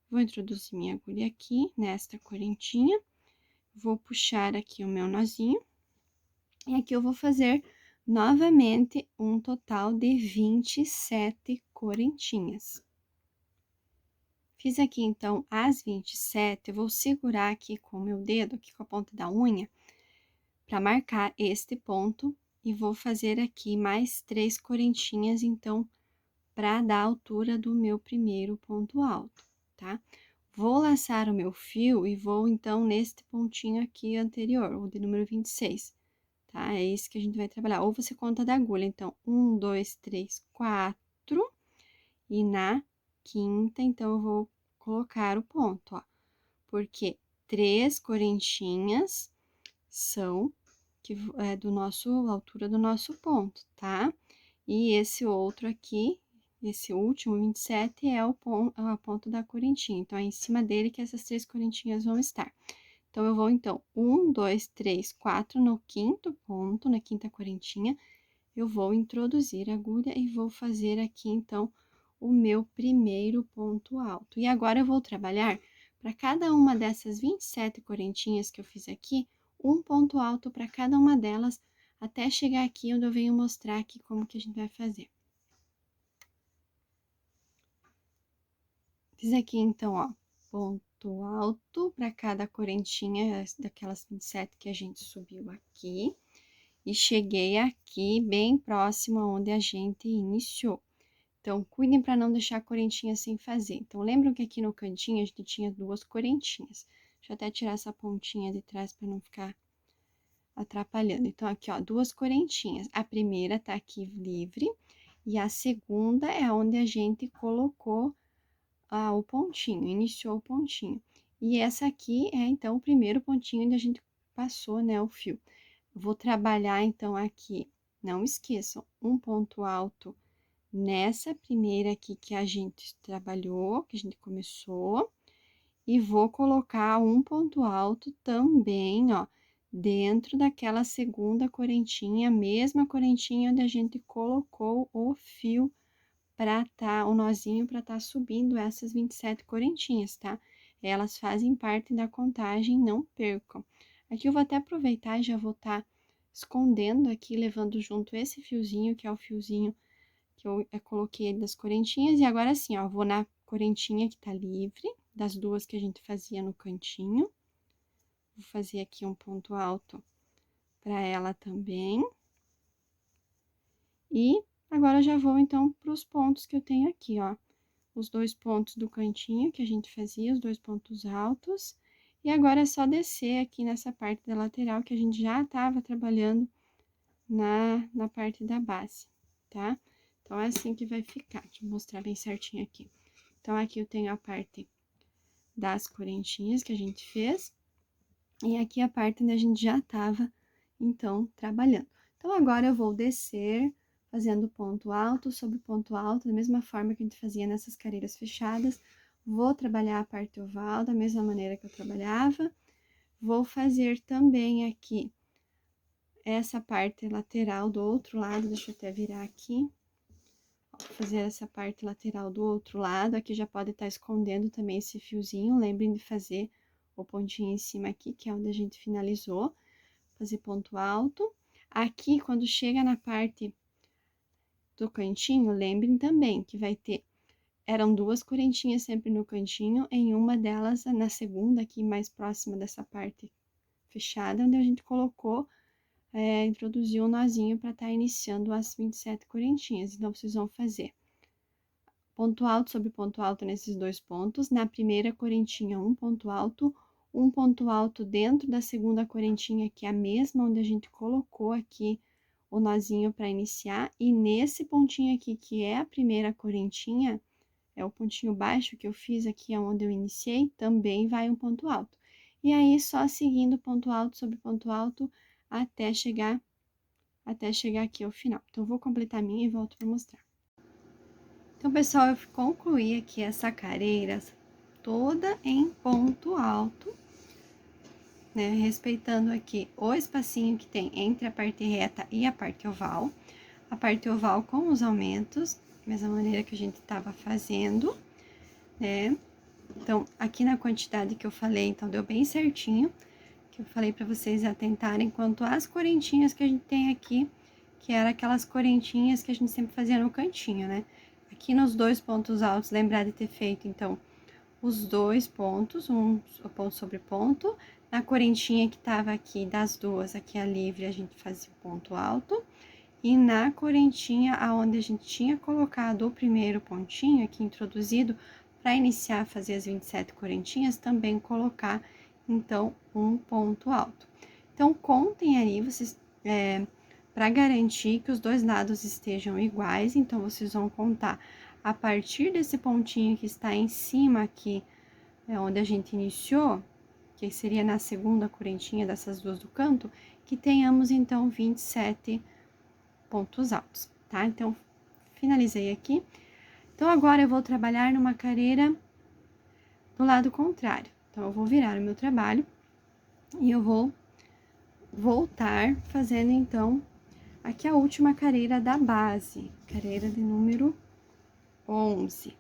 Vou introduzir minha agulha aqui, nesta correntinha, vou puxar aqui o meu nozinho, e aqui eu vou fazer novamente um total de 27 correntinhas. Fiz aqui, então, as 27, eu vou segurar aqui com o meu dedo, aqui com a ponta da unha, para marcar este ponto, e vou fazer aqui mais 3 correntinhas, então, para dar a altura do meu primeiro ponto alto, tá? Vou laçar o meu fio e vou, então, neste pontinho aqui anterior, o de número 26, tá? É esse que a gente vai trabalhar. Ou você conta da agulha, então, 1, 2, 3, 4, e na quinta, então, eu vou colocar o ponto, ó, porque 3 correntinhas são que é do nosso, a altura do nosso ponto, tá? E esse outro aqui, esse último, 27, é o ponto, a ponta da correntinha. Então, é em cima dele que essas 3 correntinhas vão estar. Então, eu vou, então, 1, 2, 3, 4 no quinto ponto, na quinta correntinha, eu vou introduzir a agulha e vou fazer aqui, então, o meu primeiro ponto alto. E agora, eu vou trabalhar para cada uma dessas 27 correntinhas que eu fiz aqui, um ponto alto para cada uma delas, até chegar aqui onde eu venho mostrar aqui como que a gente vai fazer. Fiz aqui, então, ó, ponto alto para cada correntinha daquelas 27 que a gente subiu aqui. E cheguei aqui bem próximo aonde a gente iniciou. Então, cuidem para não deixar a correntinha sem fazer. Então, lembram que aqui no cantinho a gente tinha 2 correntinhas. Deixa eu até tirar essa pontinha de trás para não ficar atrapalhando. Então, aqui, ó, 2 correntinhas. A primeira tá aqui livre e a segunda é onde a gente colocou o pontinho, iniciou o pontinho. E essa aqui é, então, o primeiro pontinho onde a gente passou, né, o fio. Vou trabalhar, então, aqui, não esqueçam, um ponto alto nessa primeira aqui que a gente trabalhou, que a gente começou, e vou colocar um ponto alto também, ó, dentro daquela segunda correntinha, mesma correntinha onde a gente colocou o fio para tá, o nozinho para tá subindo essas 27 correntinhas, tá? Elas fazem parte da contagem, não percam. Aqui eu vou até aproveitar e já vou tá escondendo aqui, levando junto esse fiozinho, que é o fiozinho que eu coloquei das correntinhas. E agora sim, ó, vou na correntinha que tá livre, das duas que a gente fazia no cantinho. Vou fazer aqui um ponto alto para ela também. E agora, já vou, então, para os pontos que eu tenho aqui, ó. Os 2 pontos do cantinho que a gente fazia, os 2 pontos altos. E agora, é só descer aqui nessa parte da lateral que a gente já tava trabalhando na parte da base, tá? Então, é assim que vai ficar. Deixa eu mostrar bem certinho aqui. Então, aqui eu tenho a parte das correntinhas que a gente fez. E aqui a parte onde a gente já tava, então, trabalhando. Então, agora eu vou descer fazendo ponto alto sobre ponto alto, da mesma forma que a gente fazia nessas carreiras fechadas. Vou trabalhar a parte oval da mesma maneira que eu trabalhava. Vou fazer também aqui essa parte lateral do outro lado, deixa eu até virar aqui. Vou fazer essa parte lateral do outro lado, aqui já pode estar escondendo também esse fiozinho, lembrem de fazer o pontinho em cima aqui, que é onde a gente finalizou, fazer ponto alto. Aqui, quando chega na parte do cantinho, lembrem também que vai ter, eram 2 correntinhas sempre no cantinho, em uma delas, na segunda aqui, mais próxima dessa parte fechada, onde a gente colocou, introduziu um nozinho para estar iniciando as 27 correntinhas. Então, vocês vão fazer ponto alto sobre ponto alto nesses 2 pontos, na primeira correntinha, um ponto alto dentro da segunda correntinha, que é a mesma onde a gente colocou aqui o nozinho para iniciar, e nesse pontinho aqui, que é a primeira correntinha, é o pontinho baixo que eu fiz aqui, onde eu iniciei, também vai um ponto alto. E aí, só seguindo ponto alto sobre ponto alto, até chegar aqui ao final. Então, vou completar a minha e volto para mostrar. Então, pessoal, eu concluí aqui essa careira toda em ponto alto, né? Respeitando aqui o espacinho que tem entre a parte reta e a parte oval. A parte oval com os aumentos, da mesma maneira que a gente estava fazendo, né? Então, aqui na quantidade que eu falei, então, deu bem certinho, que eu falei para vocês atentarem quanto às correntinhas que a gente tem aqui, que era aquelas correntinhas que a gente sempre fazia no cantinho, né? Aqui nos 2 pontos altos, lembrar de ter feito, então, os 2 pontos, um ponto sobre ponto. Na correntinha que tava aqui das duas, aqui a livre, a gente fazia o ponto alto. E na correntinha aonde a gente tinha colocado o primeiro pontinho aqui introduzido, para iniciar a fazer as 27 correntinhas, também colocar, então, um ponto alto. Então, contem aí, vocês, para garantir que os dois lados estejam iguais, então, vocês vão contar a partir desse pontinho que está em cima aqui, onde a gente iniciou, que seria na segunda correntinha dessas duas do canto, que tenhamos, então, 27 pontos altos, tá? Então, finalizei aqui. Então, agora eu vou trabalhar numa carreira do lado contrário. Então, eu vou virar o meu trabalho e eu vou voltar fazendo, então, aqui a última carreira da base, carreira de número 11.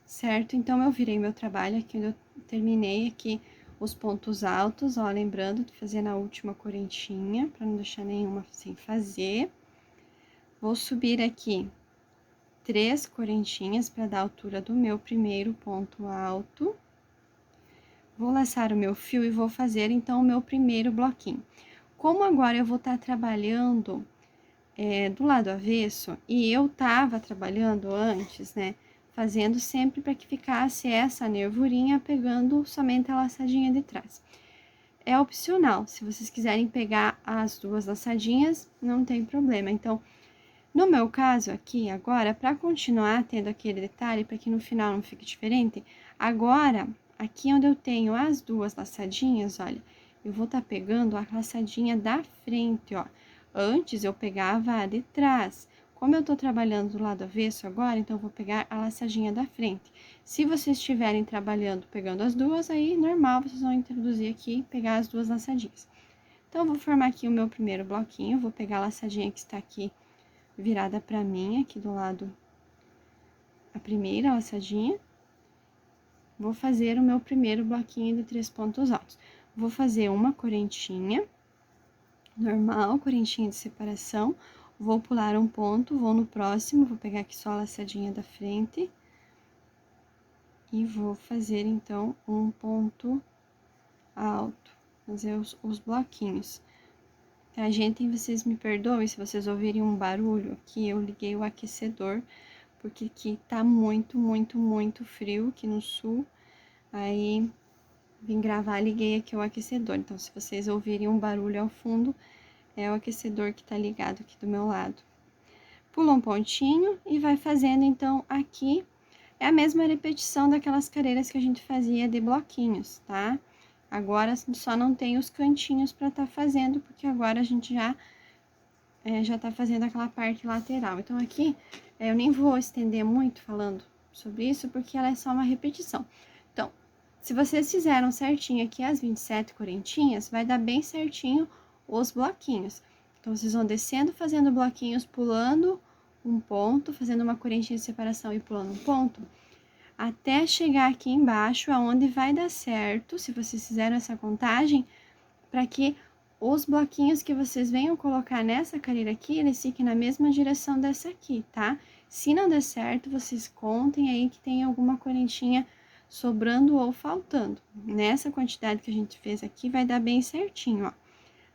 Certo? Então, eu virei meu trabalho aqui, onde eu terminei aqui os pontos altos, ó, lembrando de fazer na última correntinha, para não deixar nenhuma sem fazer. Vou subir aqui 3 correntinhas para dar a altura do meu primeiro ponto alto. Vou laçar o meu fio e vou fazer, então, o meu primeiro bloquinho. Como agora eu vou estar trabalhando do lado avesso, e eu tava trabalhando antes, né, fazendo sempre para que ficasse essa nervurinha pegando somente a laçadinha de trás. É opcional, se vocês quiserem pegar as duas laçadinhas, não tem problema. Então, no meu caso aqui, agora, para continuar tendo aquele detalhe, para que no final não fique diferente, agora, aqui onde eu tenho as duas laçadinhas, olha, eu vou estar pegando a laçadinha da frente, ó. Antes eu pegava a de trás. Como eu tô trabalhando do lado avesso agora, então eu vou pegar a laçadinha da frente. Se vocês estiverem trabalhando pegando as duas, aí normal, vocês vão introduzir aqui e pegar as duas laçadinhas. Então, eu vou formar aqui o meu primeiro bloquinho, vou pegar a laçadinha que está aqui virada pra mim, aqui do lado, a primeira laçadinha. Vou fazer o meu primeiro bloquinho de 3 pontos altos. Vou fazer uma correntinha normal, correntinha de separação, vou pular um ponto, vou no próximo, vou pegar aqui só a laçadinha da frente. E vou fazer, então, um ponto alto, fazer os bloquinhos. Tá, gente? Vocês me perdoem se vocês ouvirem um barulho aqui, eu liguei o aquecedor, porque aqui tá muito, muito, muito frio aqui no sul. Aí, vim gravar, liguei aqui o aquecedor. Então, se vocês ouvirem um barulho ao fundo, é o aquecedor que tá ligado aqui do meu lado. Pula um pontinho e vai fazendo, então, aqui é a mesma repetição daquelas carreiras que a gente fazia de bloquinhos, tá? Agora, só não tem os cantinhos para tá fazendo, porque agora a gente já tá fazendo aquela parte lateral. Então, aqui, eu nem vou estender muito falando sobre isso, porque ela é só uma repetição. Então, se vocês fizeram certinho aqui as 27 correntinhas, vai dar bem certinho os bloquinhos. Então, vocês vão descendo, fazendo bloquinhos, pulando um ponto, fazendo uma correntinha de separação e pulando um ponto, até chegar aqui embaixo, aonde vai dar certo, se vocês fizeram essa contagem, para que os bloquinhos que vocês venham colocar nessa carreira aqui, eles fiquem na mesma direção dessa aqui, tá? Se não der certo, vocês contem aí que tem alguma correntinha sobrando ou faltando. Nessa quantidade que a gente fez aqui, vai dar bem certinho, ó.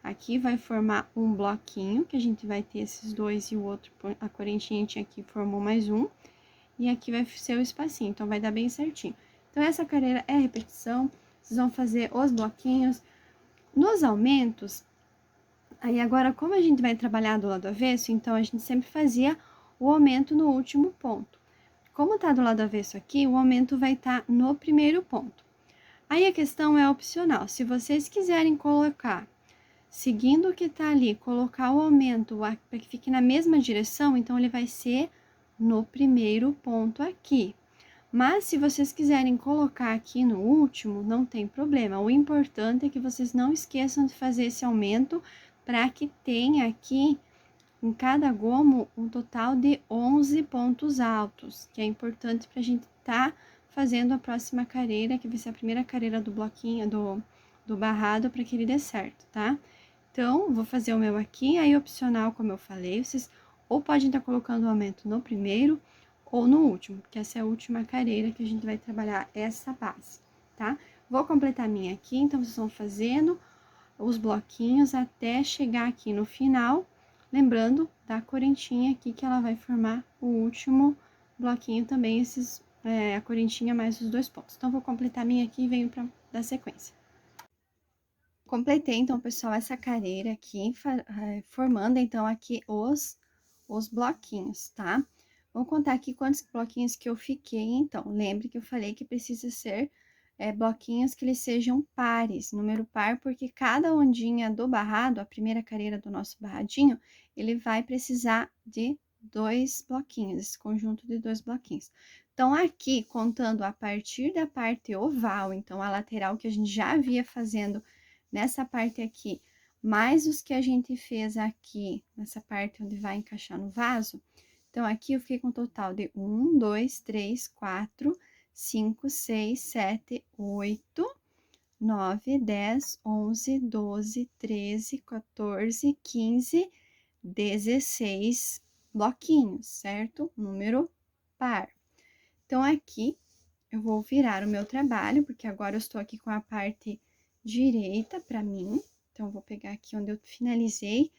Aqui vai formar um bloquinho, que a gente vai ter esses dois e o outro, a correntinha tinha aqui, formou mais um. E aqui vai ser o espacinho, então vai dar bem certinho. Então, essa carreira é repetição, vocês vão fazer os bloquinhos. Nos aumentos, aí agora, como a gente vai trabalhar do lado avesso, então a gente sempre fazia o aumento no último ponto. Como tá do lado avesso aqui, o aumento vai estar no primeiro ponto. Aí a questão é opcional, se vocês quiserem colocar, seguindo o que tá ali, colocar o aumento para que fique na mesma direção, então ele vai ser no primeiro ponto aqui. Mas se vocês quiserem colocar aqui no último, não tem problema. O importante é que vocês não esqueçam de fazer esse aumento para que tenha aqui em cada gomo um total de 11 pontos altos, que é importante para a gente tá fazendo a próxima carreira, que vai ser a primeira carreira do bloquinho, do barrado, para que ele dê certo, tá? Então, vou fazer o meu aqui, aí opcional, como eu falei, vocês ou podem estar colocando o aumento no primeiro ou no último, porque essa é a última careira que a gente vai trabalhar essa base, tá? Vou completar a minha aqui, então vocês vão fazendo os bloquinhos até chegar aqui no final, lembrando da correntinha aqui que ela vai formar o último bloquinho também, a correntinha mais os 2 pontos. Então, vou completar a minha aqui e venho para dar sequência. Completei, então, pessoal, essa careira aqui, formando, então, aqui os bloquinhos, tá? Vamos contar aqui quantos bloquinhos que eu fiquei, então. Lembre que eu falei que precisa ser bloquinhos que eles sejam pares, número par, porque cada ondinha do barrado, a primeira careira do nosso barradinho, ele vai precisar de 2 bloquinhos, esse conjunto de 2 bloquinhos. Então, aqui, contando a partir da parte oval, então, a lateral que a gente já havia fazendo nessa parte aqui, mais os que a gente fez aqui, nessa parte onde vai encaixar no vaso. Então, aqui eu fiquei com um total de 1, 2, 3, 4, 5, 6, 7, 8, 9, 10, 11, 12, 13, 14, 15, 16 bloquinhos, certo? Número par. Então, aqui eu vou virar o meu trabalho, porque agora eu estou aqui com a parte direita para mim. Então, vou pegar aqui onde eu finalizei,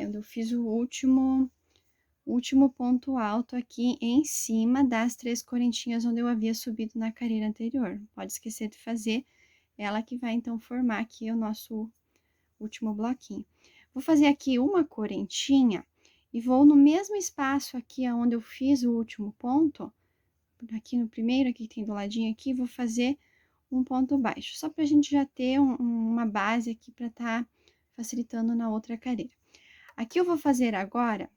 onde eu fiz o último ponto alto aqui em cima das 3 correntinhas onde eu havia subido na careira anterior. Não pode esquecer de fazer, ela que vai, então, formar aqui o nosso último bloquinho. Vou fazer aqui uma correntinha e vou no mesmo espaço aqui onde eu fiz o último ponto, aqui no primeiro, aqui tem do ladinho aqui, vou fazer um ponto baixo, só pra gente já ter uma base aqui pra tá facilitando na outra careira. Aqui eu vou fazer agora,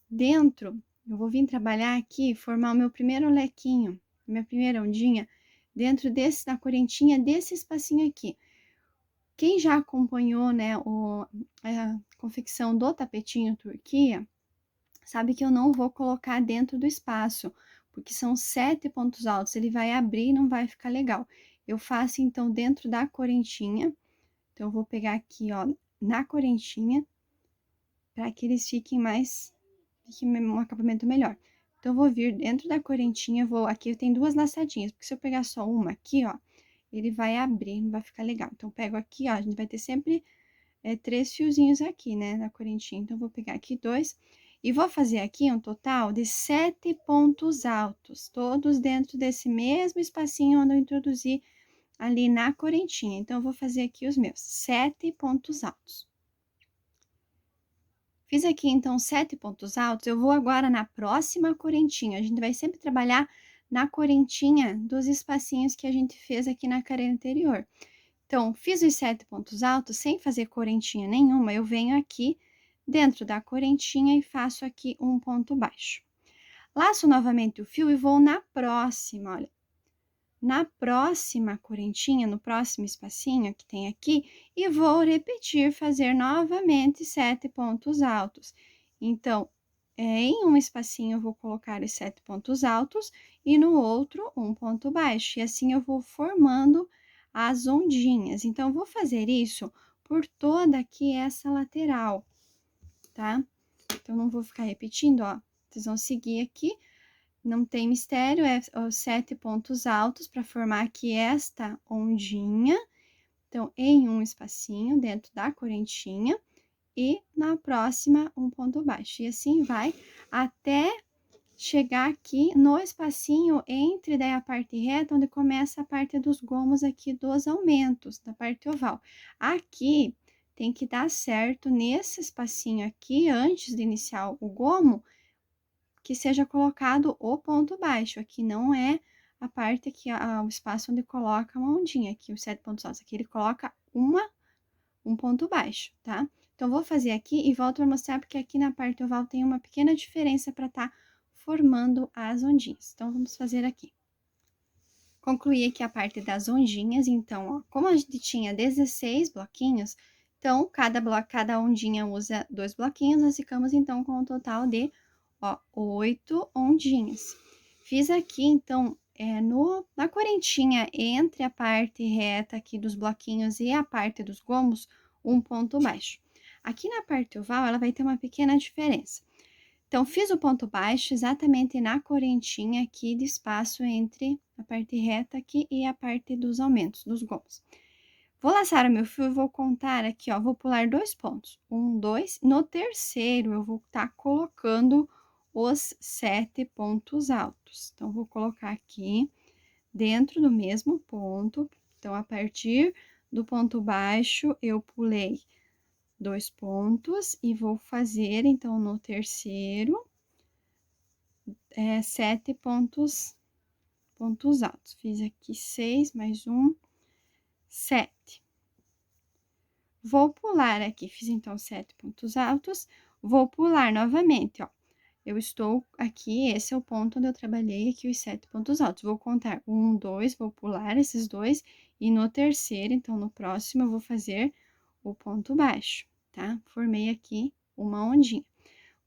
dentro, eu vou vir trabalhar aqui, formar o meu primeiro lequinho, minha primeira ondinha, dentro da correntinha desse espacinho aqui. Quem já acompanhou, né, a confecção do tapetinho Turquia, sabe que eu não vou colocar dentro do espaço, porque são 7 pontos altos, ele vai abrir e não vai ficar legal. Eu faço, então, dentro da correntinha, então, eu vou pegar aqui, ó, na correntinha, para que eles fiquem um acabamento melhor. Então, eu vou vir dentro da correntinha, aqui tem 2 laçadinhas, porque se eu pegar só uma aqui, ó, ele vai abrir, não vai ficar legal. Então, eu pego aqui, ó, a gente vai ter sempre 3 fiozinhos aqui, né, na correntinha. Então, eu vou pegar aqui 2 e vou fazer aqui um total de 7 pontos altos, todos dentro desse mesmo espacinho onde eu introduzi ali na correntinha. Então, eu vou fazer aqui os meus 7 pontos altos. Fiz aqui, então, 7 pontos altos, eu vou agora na próxima correntinha. A gente vai sempre trabalhar na correntinha dos espacinhos que a gente fez aqui na careira anterior. Então, fiz os 7 pontos altos, sem fazer correntinha nenhuma, eu venho aqui dentro da correntinha e faço aqui um ponto baixo. Laço novamente o fio e vou na próxima, olha. Na próxima correntinha, no próximo espacinho que tem aqui, e vou repetir, fazer novamente 7 pontos altos. Então, em um espacinho eu vou colocar os 7 pontos altos e no outro um ponto baixo. E assim eu vou formando as ondinhas. Então, eu vou fazer isso por toda aqui essa lateral, tá? Então, não vou ficar repetindo, ó. Vocês vão seguir aqui, não tem mistério, é os 7 pontos altos para formar aqui esta ondinha. Então, em um espacinho dentro da correntinha e na próxima um ponto baixo. E assim vai até chegar aqui no espacinho entre daí a parte reta, onde começa a parte dos gomos aqui dos aumentos, da parte oval. Aqui tem que dar certo nesse espacinho aqui, antes de iniciar o gomo, que seja colocado o ponto baixo. Aqui não é a parte aqui, o espaço onde coloca uma ondinha, aqui os 7 pontos altos. Aqui ele coloca um ponto baixo, tá? Então, vou fazer aqui e volto a mostrar, porque aqui na parte oval tem uma pequena diferença para tá formando as ondinhas. Então, vamos fazer aqui. Concluí aqui a parte das ondinhas, então, ó, como a gente tinha 16 bloquinhos, então, cada ondinha usa 2 bloquinhos, nós ficamos, então, com um total de, ó, 8 ondinhas. Fiz aqui, então, na correntinha entre a parte reta aqui dos bloquinhos e a parte dos gomos, um ponto baixo. Aqui na parte oval, ela vai ter uma pequena diferença. Então, fiz o ponto baixo exatamente na correntinha aqui de espaço entre a parte reta aqui e a parte dos aumentos, dos gomos. Vou laçar o meu fio e vou contar aqui, ó, vou pular 2 pontos. 1, 2. No terceiro, eu vou estar colocando os 7 pontos altos. Então, vou colocar aqui dentro do mesmo ponto. Então, a partir do ponto baixo, eu pulei 2 pontos e vou fazer, então, no terceiro, 7 pontos altos. Fiz aqui 6 mais 1, 7. Vou pular aqui, fiz então 7 pontos altos, vou pular novamente, ó. Eu estou aqui, esse é o ponto onde eu trabalhei aqui os 7 pontos altos. Vou contar 1, 2, vou pular esses dois, e no terceiro, então, no próximo, eu vou fazer o ponto baixo, tá? Formei aqui uma ondinha.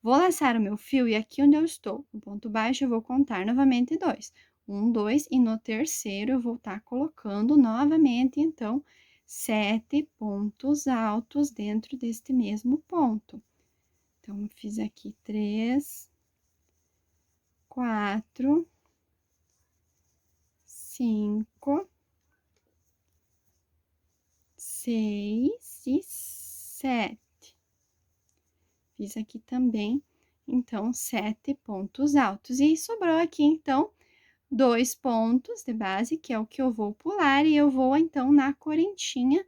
Vou laçar o meu fio e aqui onde eu estou, no ponto baixo, eu vou contar novamente 2. 1, 2, e no terceiro, eu vou estar colocando novamente, então, 7 pontos altos dentro deste mesmo ponto. Então, eu fiz aqui 3, 4, 5, 6 e 7. Fiz aqui também, então, 7 pontos altos. E sobrou aqui, então, 2 pontos de base, que é o que eu vou pular, e eu vou, então, na correntinha,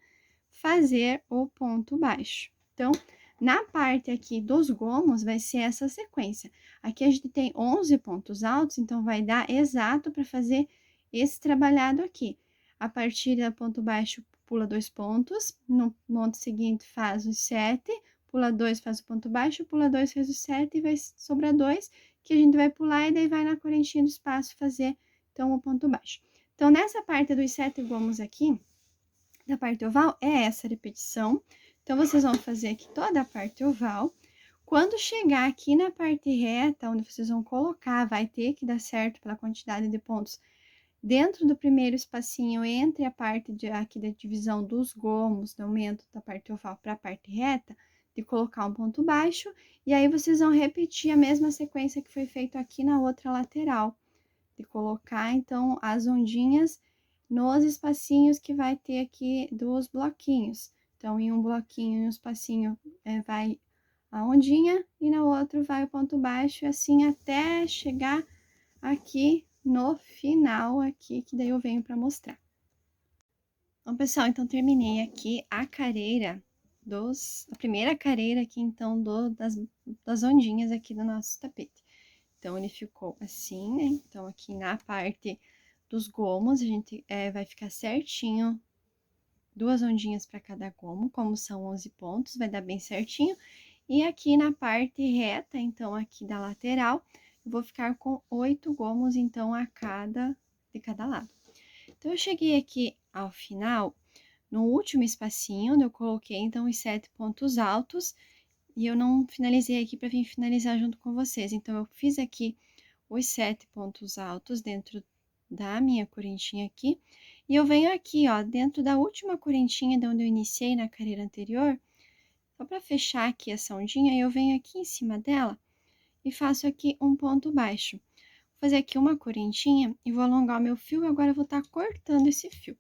fazer o ponto baixo. Então, na parte aqui dos gomos, vai ser essa sequência. Aqui a gente tem 11 pontos altos, então, vai dar exato para fazer esse trabalhado aqui. A partir do ponto baixo, pula 2 pontos, no ponto seguinte faz os 7, pula 2, faz o ponto baixo, pula 2, faz o 7, e vai sobrar 2, que a gente vai pular, e daí vai na correntinha do espaço fazer, então, o ponto baixo. Então, nessa parte dos 7 gomos aqui, da parte oval, é essa repetição. Então, vocês vão fazer aqui toda a parte oval. Quando chegar aqui na parte reta, onde vocês vão colocar, vai ter que dar certo pela quantidade de pontos dentro do primeiro espacinho entre a parte aqui da divisão dos gomos, do aumento da parte oval para a parte reta, de colocar um ponto baixo, e aí vocês vão repetir a mesma sequência que foi feito aqui na outra lateral, de colocar, então, as ondinhas nos espacinhos que vai ter aqui dos bloquinhos. Então, em um bloquinho, em um espacinho, vai a ondinha, e no outro vai o ponto baixo, e assim até chegar aqui no final, aqui, que daí eu venho para mostrar. Bom, pessoal, então, terminei aqui a careira a primeira careira aqui, então, das ondinhas aqui do nosso tapete. Então, ele ficou assim, né? Então, aqui na parte dos gomos, a gente vai ficar certinho 2 ondinhas para cada gomo, como são 11 pontos, vai dar bem certinho. E aqui na parte reta, então, aqui da lateral, eu vou ficar com 8 gomos, então, de cada lado. Então, eu cheguei aqui ao final, no último espacinho, onde eu coloquei, então, os 7 pontos altos, e eu não finalizei aqui para vir finalizar junto com vocês. Então, eu fiz aqui os 7 pontos altos dentro da minha correntinha aqui, e eu venho aqui, ó, dentro da última correntinha de onde eu iniciei na carreira anterior, só para fechar aqui essa ondinha, eu venho aqui em cima dela e faço aqui um ponto baixo. Vou fazer aqui uma correntinha e vou alongar o meu fio, e agora eu vou estar cortando esse fio.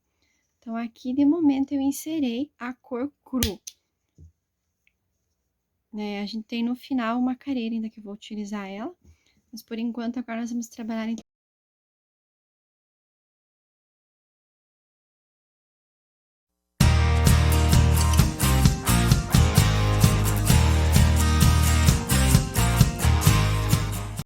Então, aqui, de momento, eu inserei a cor cru. Né? A gente tem no final uma careira ainda que eu vou utilizar ela, mas por enquanto agora nós vamos trabalhar